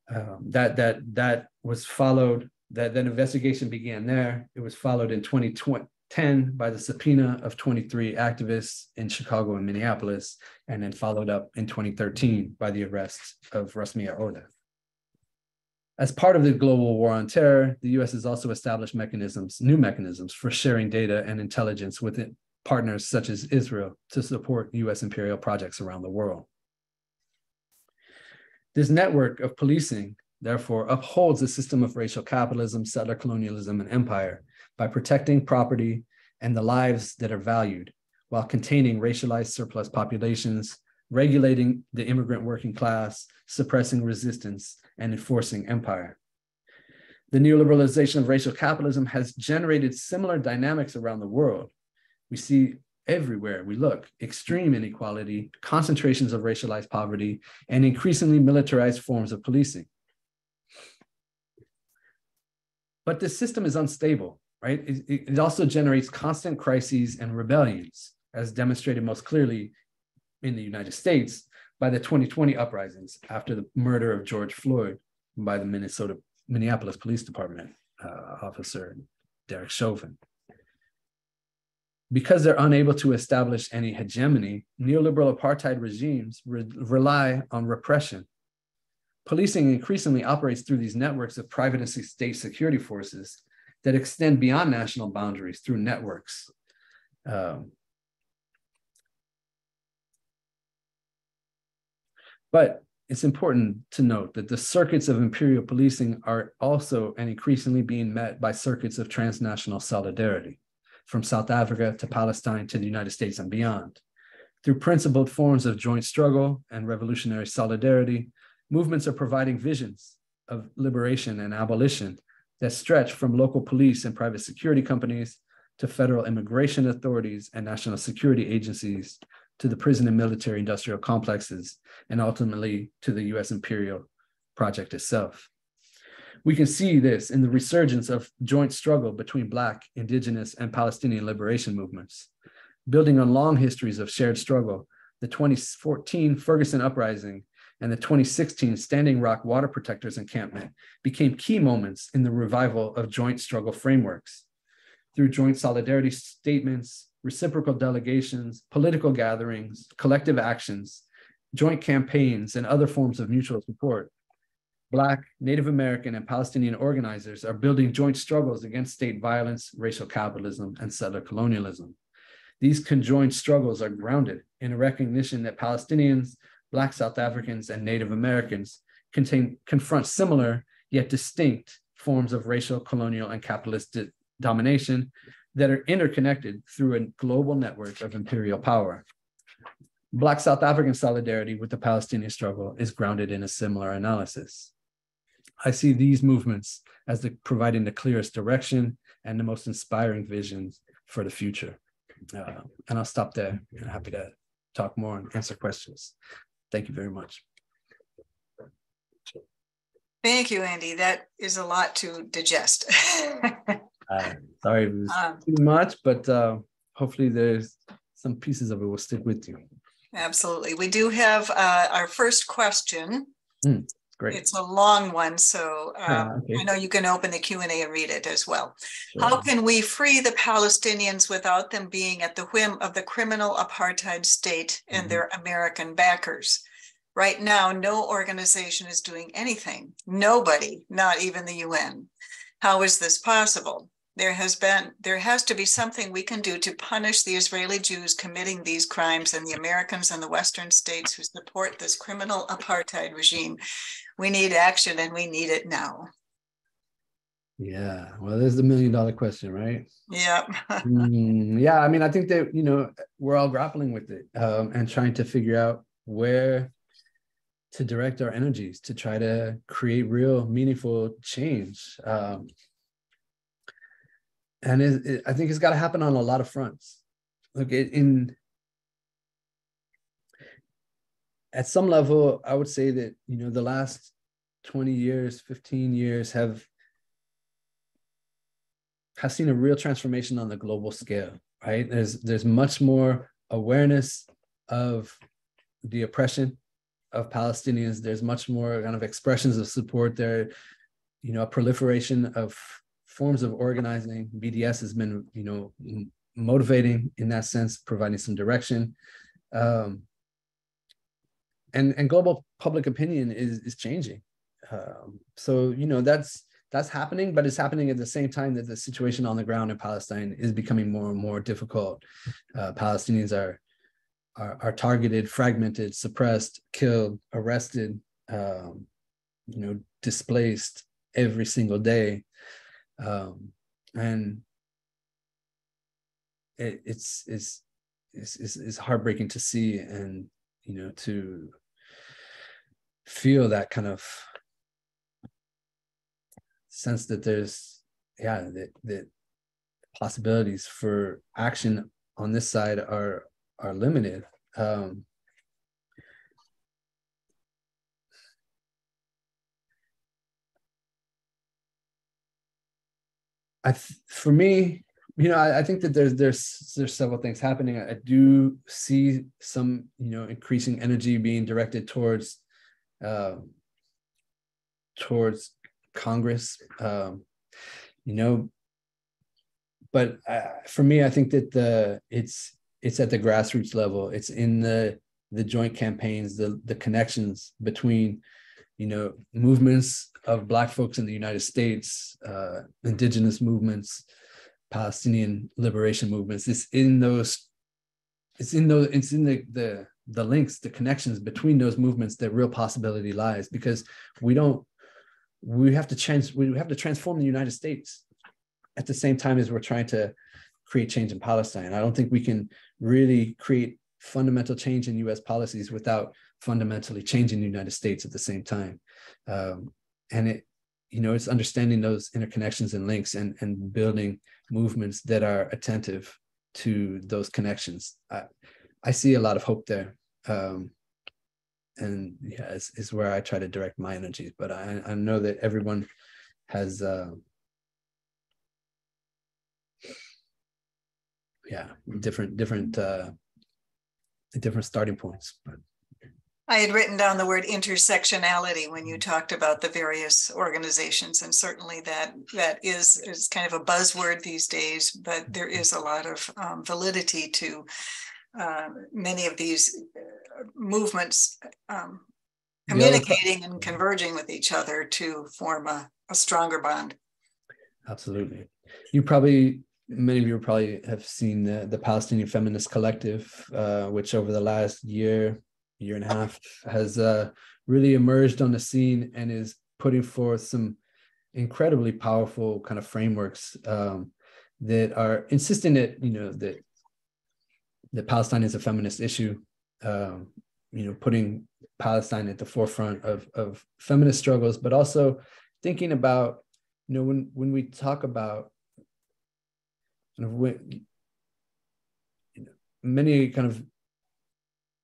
Speaker 3: That was followed, that investigation began there. It was followed in 2010 by the subpoena of 23 activists in Chicago and Minneapolis, and then followed up in 2013 by the arrest of Rasmia Odeh. As part of the global war on terror, the US has also established new mechanisms for sharing data and intelligence with partners such as Israel to support US imperial projects around the world. This network of policing, therefore, upholds a system of racial capitalism, settler colonialism, and empire by protecting property and the lives that are valued, while containing racialized surplus populations, regulating the immigrant working class, suppressing resistance, and enforcing empire. The neoliberalization of racial capitalism has generated similar dynamics around the world. We see everywhere we look extreme inequality, concentrations of racialized poverty, and increasingly militarized forms of policing. But this system is unstable, right? It also generates constant crises and rebellions, as demonstrated most clearly in the United States by the 2020 uprisings after the murder of George Floyd by the Minneapolis Police Department officer, Derek Chauvin. Because they're unable to establish any hegemony, neoliberal apartheid regimes rely on repression. Policing increasingly operates through these networks of private and state security forces that extend beyond national boundaries through networks. But it's important to note that the circuits of imperial policing are also and increasingly being met by circuits of transnational solidarity, from South Africa to Palestine to the United States and beyond. Through principled forms of joint struggle and revolutionary solidarity, movements are providing visions of liberation and abolition that stretch from local police and private security companies to federal immigration authorities and national security agencies, to the prison and military industrial complexes, and ultimately to the US imperial project itself. We can see this in the resurgence of joint struggle between Black, Indigenous, and Palestinian liberation movements. Building on long histories of shared struggle, the 2014 Ferguson Uprising and the 2016 Standing Rock Water Protectors Encampment became key moments in the revival of joint struggle frameworks. through joint solidarity statements, reciprocal delegations, political gatherings, collective actions, joint campaigns, and other forms of mutual support. Black, Native American, and Palestinian organizers are building joint struggles against state violence, racial capitalism, and settler colonialism. These conjoined struggles are grounded in a recognition that Palestinians, Black South Africans, and Native Americans confront similar yet distinct forms of racial, colonial, and capitalist domination that are interconnected through a global network of imperial power. Black South African solidarity with the Palestinian struggle is grounded in a similar analysis. I see these movements as providing the clearest direction and the most inspiring visions for the future. And I'll stop there. I'm happy to talk more and answer questions. Thank you very much.
Speaker 1: Thank you, Andy. That is a lot to digest.
Speaker 3: Sorry it was too much, but hopefully there's some pieces of it will stick with you.
Speaker 1: Absolutely. We do have our first question.
Speaker 3: Great.
Speaker 1: It's a long one, so
Speaker 3: okay.
Speaker 1: I know you can open the Q&A and read it as well.
Speaker 3: Sure.
Speaker 1: How can we free the Palestinians without them being at the whim of the criminal apartheid state and their American backers? Right now, no organization is doing anything. Nobody, not even the UN. How is this possible? There has to be something we can do to punish the Israeli Jews committing these crimes and the Americans and the Western states who support this criminal apartheid regime. We need action, and we need it now.
Speaker 3: Yeah, well, there's the $1 million question, right?
Speaker 1: Yeah.
Speaker 3: Yeah, I mean, I think that, we're all grappling with it and trying to figure out where to direct our energies to try to create real, meaningful change. And I think it's got to happen on a lot of fronts. Look, at some level, I would say that, the last 20 years, 15 years have seen a real transformation on the global scale, right? There's much more awareness of the oppression of Palestinians. There's much more kind of expressions of support there, a proliferation of forms of organizing. BDS has been, motivating in that sense, providing some direction. And global public opinion is changing. So, that's happening, but it's happening at the same time that the situation on the ground in Palestine is becoming more and more difficult. Palestinians are targeted, fragmented, suppressed, killed, arrested, displaced every single day. And it's heartbreaking to see and, to feel that kind of sense that there's, that possibilities for action on this side are limited. For me, I think that there's several things happening. I do see some, increasing energy being directed towards Congress, but for me, I think that it's at the grassroots level. It's in the joint campaigns, the connections between, movements of Black folks in the United States, indigenous movements, Palestinian liberation movements. It's in the links, the connections between those movements that real possibility lies, because we have to transform the United States at the same time as we're trying to create change in Palestine. I don't think we can really create fundamental change in US policies without fundamentally changing the United States at the same time. And it's understanding those interconnections and links and building movements that are attentive to those connections. I see a lot of hope there. And yeah, is where I try to direct my energies. But I know that everyone has, different starting points. But
Speaker 1: I had written down the word intersectionality when you talked about the various organizations, and certainly that is kind of a buzzword these days, but there is a lot of validity to many of these movements communicating and converging with each other to form a stronger bond.
Speaker 3: Absolutely. Many of you probably have seen the Palestinian Feminist Collective, which over the last year and a half has really emerged on the scene and is putting forth some incredibly powerful kind of frameworks that are insisting that, that Palestine is a feminist issue, putting Palestine at the forefront of feminist struggles, but also thinking about, when we talk about many kind of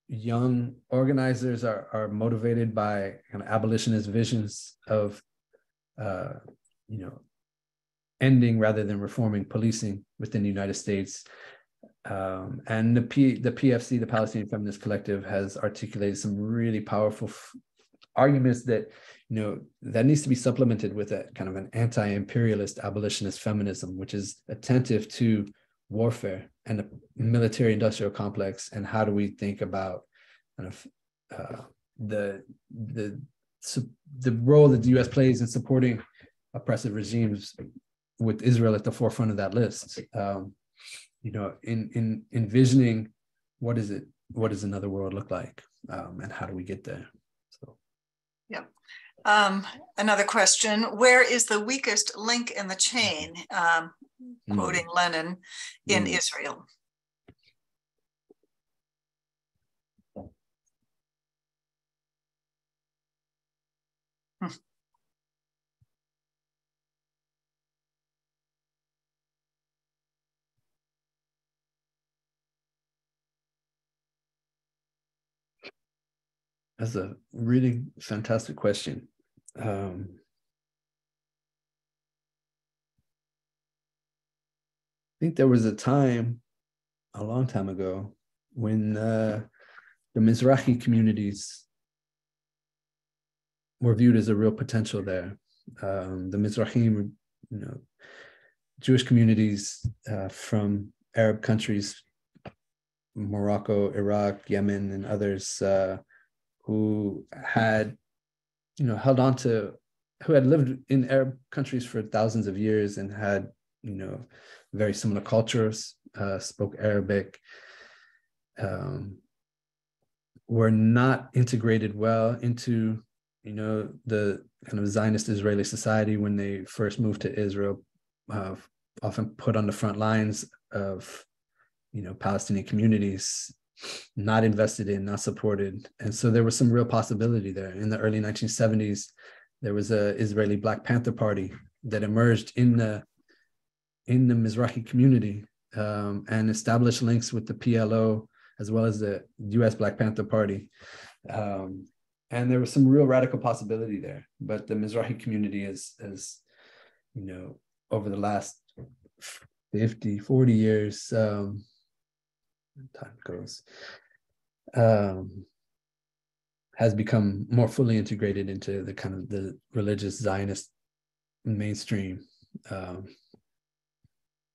Speaker 3: young organizers are motivated by kind of abolitionist visions of, ending rather than reforming policing within the United States. And the PFC, the Palestinian Feminist Collective, has articulated some really powerful arguments that, that needs to be supplemented with a kind of an anti-imperialist abolitionist feminism, which is attentive to warfare and the military-industrial complex, and how do we think about kind of the role that the U.S. plays in supporting oppressive regimes, with Israel at the forefront of that list. In envisioning what does another world look like, and how do we get there? So,
Speaker 1: yeah. Another question: where is the weakest link in the chain? Quoting Lenin, in Israel.
Speaker 3: That's a really fantastic question. I think there was a time, a long time ago, when the Mizrahi communities were viewed as a real potential there. The Mizrahim, Jewish communities from Arab countries, Morocco, Iraq, Yemen, and others, who had, held on to, who had lived in Arab countries for thousands of years and had, very similar cultures, spoke Arabic, were not integrated well into, the kind of Zionist Israeli society when they first moved to Israel, often put on the front lines of, Palestinian communities, not invested in, not supported. And so there was some real possibility there. In the early 1970s, there was a Israeli Black Panther Party that emerged in the Mizrahi community, and established links with the PLO as well as the US Black Panther Party. And there was some real radical possibility there. But the Mizrahi community is, over the last 50, 40 years, time goes, has become more fully integrated into the kind of the religious Zionist mainstream,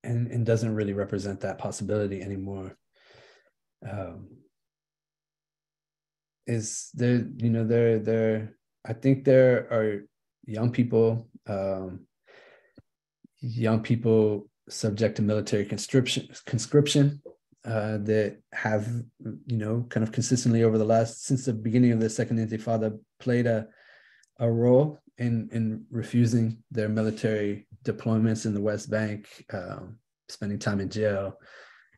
Speaker 3: and doesn't really represent that possibility anymore. Is there, I think there are young people subject to military conscription, that have, kind of consistently since the beginning of the Second Intifada, played a role in refusing their military deployments in the West Bank, spending time in jail.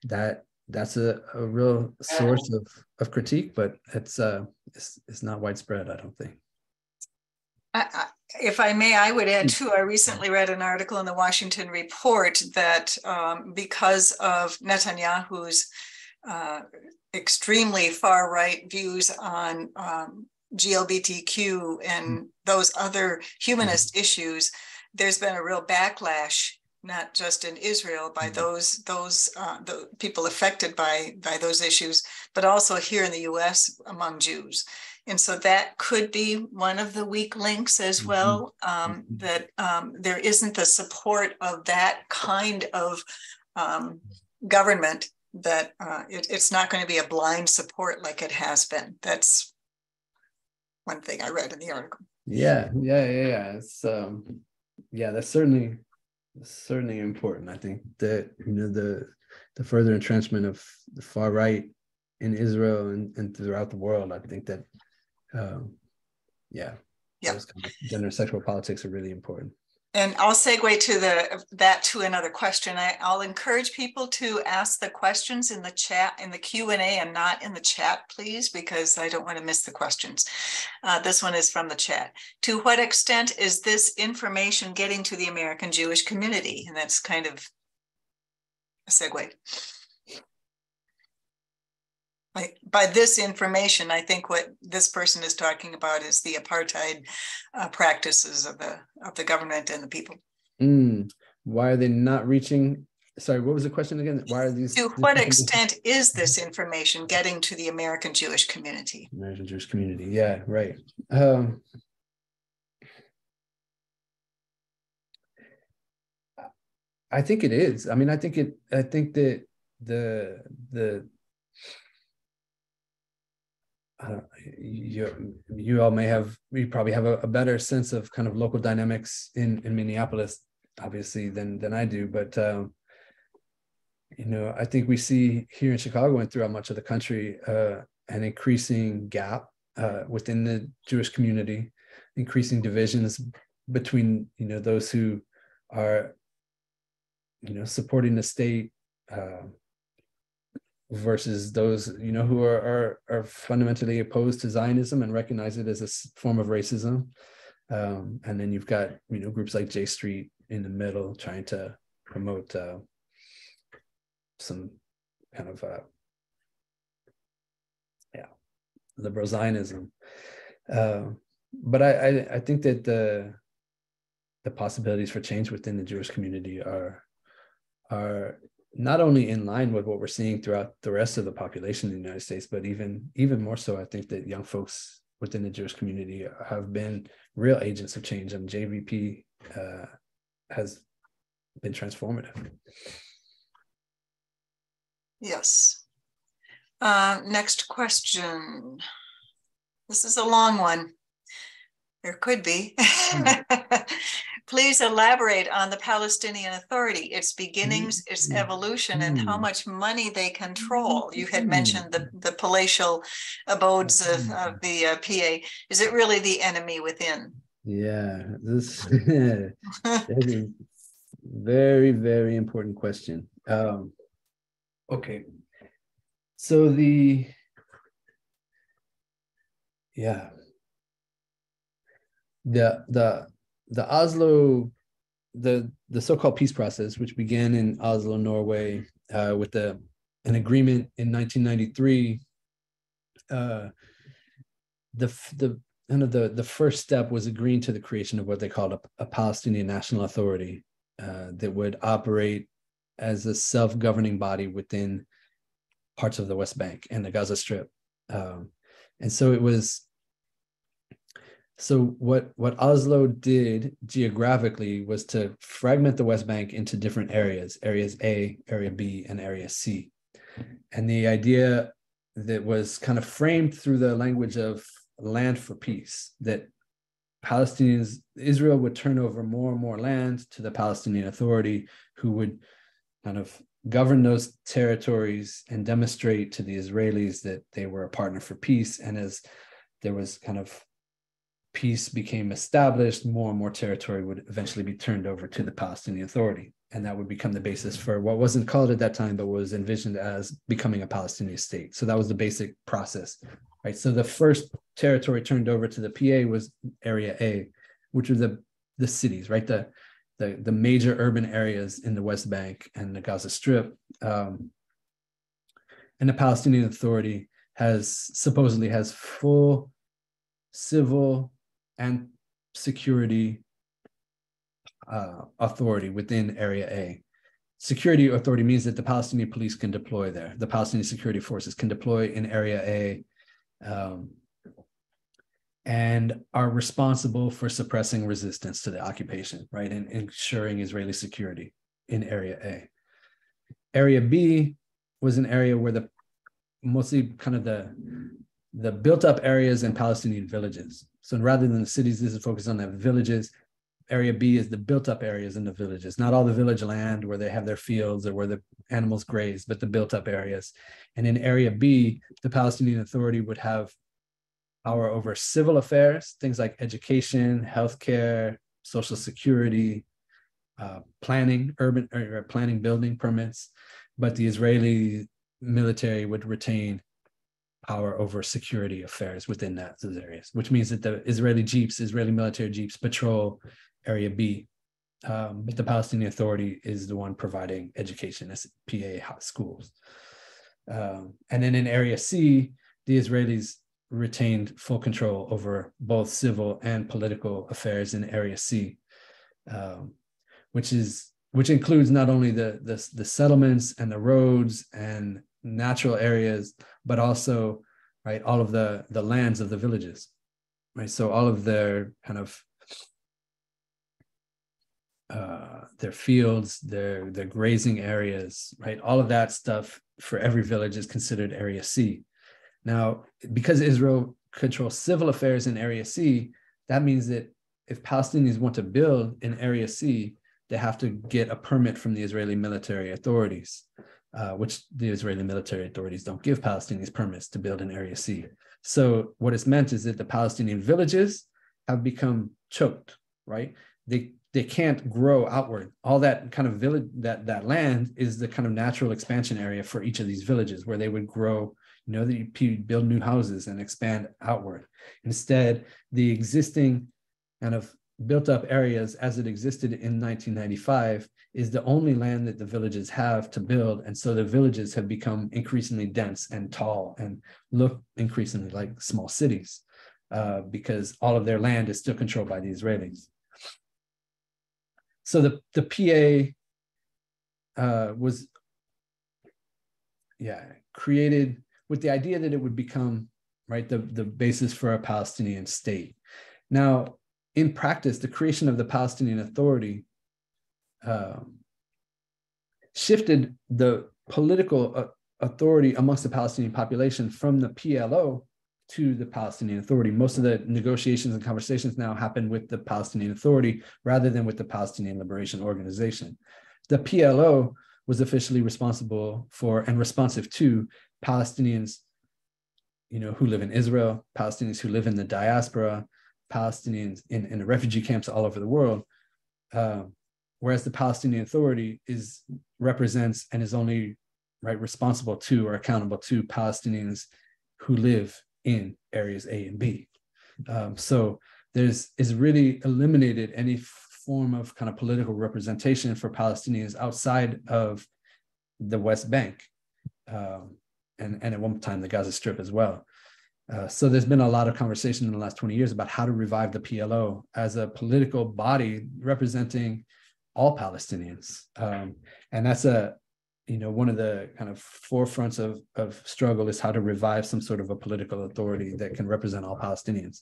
Speaker 3: That's a real source of critique, but it's not widespread, I don't think.
Speaker 1: If I may, I would add too, I recently read an article in the Washington Report that because of Netanyahu's extremely far-right views on GLBTQ and those other humanist issues, there's been a real backlash not just in Israel, by those the people affected by those issues, but also here in the U.S. among Jews. And so that could be one of the weak links as well, that there isn't the support of that kind of government, that it's not going to be a blind support like it has been. That's one thing I read in the article.
Speaker 3: Yeah. It's that's certainly important. I think that the further entrenchment of the far right in Israel and throughout the world, I think that those kind of gender and sexual politics are really important.
Speaker 1: And I'll segue to another question. I'll encourage people to ask the questions in the chat, in the Q&A, and not in the chat, please, because I don't want to miss the questions. This one is from the chat. To what extent is this information getting to the American Jewish community? And that's kind of a segue. By this information, I think what this person is talking about is the apartheid practices of the government and the people.
Speaker 3: Why are they not reaching? Sorry, what was the question again? Why are these?
Speaker 1: To what extent is this information getting to the American Jewish community?
Speaker 3: American Jewish community, yeah, right. I think it is. I mean, I think that you probably have a better sense of kind of local dynamics in Minneapolis, obviously, than I do. But I think we see here in Chicago and throughout much of the country an increasing gap within the Jewish community, increasing divisions between those who are supporting the state versus those who are fundamentally opposed to Zionism and recognize it as a form of racism. And then you've got groups like J Street in the middle trying to promote some kind of liberal Zionism. But I think that the possibilities for change within the Jewish community are not only in line with what we're seeing throughout the rest of the population in the United States, but even more so, I think that young folks within the Jewish community have been real agents of change. And JVP has been transformative.
Speaker 1: Yes. Next question. This is a long one. There could be. Please elaborate on the Palestinian Authority, its beginnings, its evolution, and how much money they control. You had mentioned the palatial abodes of the PA. Is it really the enemy within?
Speaker 3: Yeah, this is a very, very important question. Okay. So the Oslo, the so-called peace process, which began in Oslo, Norway, with an agreement in 1993, the first step was agreeing to the creation of what they called a Palestinian National Authority that would operate as a self-governing body within parts of the West Bank and the Gaza Strip. And so it was. So what Oslo did geographically was to fragment the West Bank into different areas A, Area B, and Area C. And the idea that was kind of framed through the language of land for peace, that Israel would turn over more and more land to the Palestinian Authority, who would kind of govern those territories and demonstrate to the Israelis that they were a partner for peace. And as there was kind of peace became established, more and more territory would eventually be turned over to the Palestinian Authority. And that would become the basis for what wasn't called at that time, but was envisioned as becoming a Palestinian state. So that was the basic process, right? So the first territory turned over to the PA was Area A, which were the cities, right? The major urban areas in the West Bank and the Gaza Strip. And the Palestinian Authority supposedly has full civil and security authority within Area A. Security authority means that the Palestinian police can deploy there. The Palestinian security forces can deploy in Area A, and are responsible for suppressing resistance to the occupation, right, and ensuring Israeli security in Area A. Area B was an area where the mostly kind of the built up areas in Palestinian villages. So rather than the cities, this is focused on the villages. Area B is the built up areas in the villages, not all the village land where they have their fields or where the animals graze, but the built up areas. And in Area B, the Palestinian Authority would have power over civil affairs, things like education, healthcare, social security, planning, urban or planning, building permits. But the Israeli military would retain power over security affairs within those areas, which means that the Israeli military jeeps patrol Area B. But the Palestinian Authority is the one providing education, as PA schools. And then in Area C, the Israelis retained full control over both civil and political affairs in Area C, which includes not only the settlements and the roads and natural areas, but also, right, all of the lands of the villages, right? So all of their kind of their fields, their grazing areas, right? All of that stuff for every village is considered Area C. Now, because Israel controls civil affairs in Area C, that means that if Palestinians want to build in Area C, they have to get a permit from the Israeli military authorities, which the Israeli military authorities don't give Palestinians permits to build in Area C. So what it's meant is that the Palestinian villages have become choked, right? They can't grow outward. All that kind of village, that land is the kind of natural expansion area for each of these villages where they would grow, that you build new houses and expand outward. Instead, the existing kind of built up areas as it existed in 1995 is the only land that the villages have to build. And so the villages have become increasingly dense and tall and look increasingly like small cities because all of their land is still controlled by the Israelis. So the PA was created with the idea that it would become, right, the basis for a Palestinian state. Now, in practice, the creation of the Palestinian Authority shifted the political authority amongst the Palestinian population from the PLO to the Palestinian Authority. Most of the negotiations and conversations now happen with the Palestinian Authority rather than with the Palestinian Liberation Organization. The PLO was officially responsible for and responsive to Palestinians, who live in Israel, Palestinians who live in the diaspora, Palestinians in the refugee camps all over the world, whereas the Palestinian Authority represents and is only, right, responsible to or accountable to Palestinians who live in areas A and B. So is really eliminated any form of kind of political representation for Palestinians outside of the West Bank, and at one time the Gaza Strip as well. So there's been a lot of conversation in the last 20 years about how to revive the PLO as a political body representing all Palestinians. And that's one of the kind of forefronts of struggle is how to revive some sort of a political authority that can represent all Palestinians.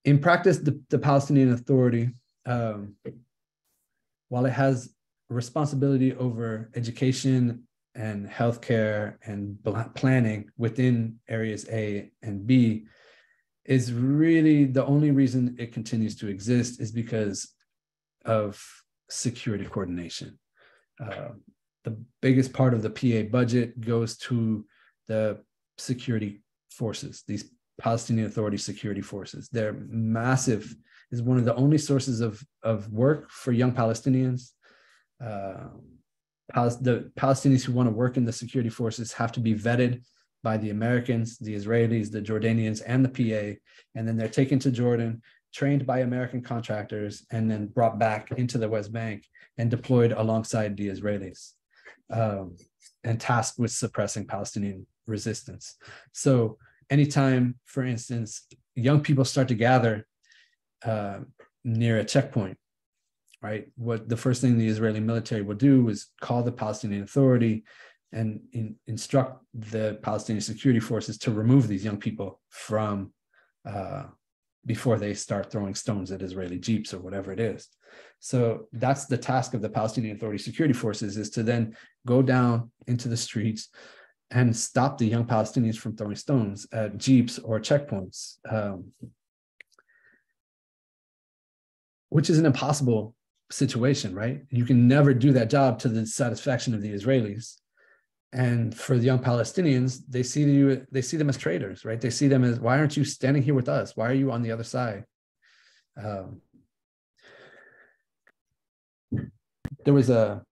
Speaker 3: In practice, the Palestinian Authority, while it has responsibility over education and healthcare and planning within areas A and B, is really the only reason it continues to exist is because of security coordination. The biggest part of the PA budget goes to the security forces, these Palestinian Authority security forces. They're massive, is one of the only sources of work for young Palestinians. The Palestinians who want to work in the security forces have to be vetted by the Americans, the Israelis, the Jordanians, and the PA, and then they're taken to Jordan, trained by American contractors, and then brought back into the West Bank and deployed alongside the Israelis, and tasked with suppressing Palestinian resistance. So anytime, for instance, young people start to gather near a checkpoint right? What the first thing the Israeli military will do is call the Palestinian Authority and instruct the Palestinian security forces to remove these young people from before they start throwing stones at Israeli jeeps or whatever it is. So that's the task of the Palestinian Authority security forces, is to then go down into the streets and stop the young Palestinians from throwing stones at jeeps or checkpoints, which is an impossible situation, right? You can never do that job to the satisfaction of the Israelis. And for the young Palestinians, they see them as traitors, right? They see them as, why aren't you standing here with us? Why are you on the other side? There was a,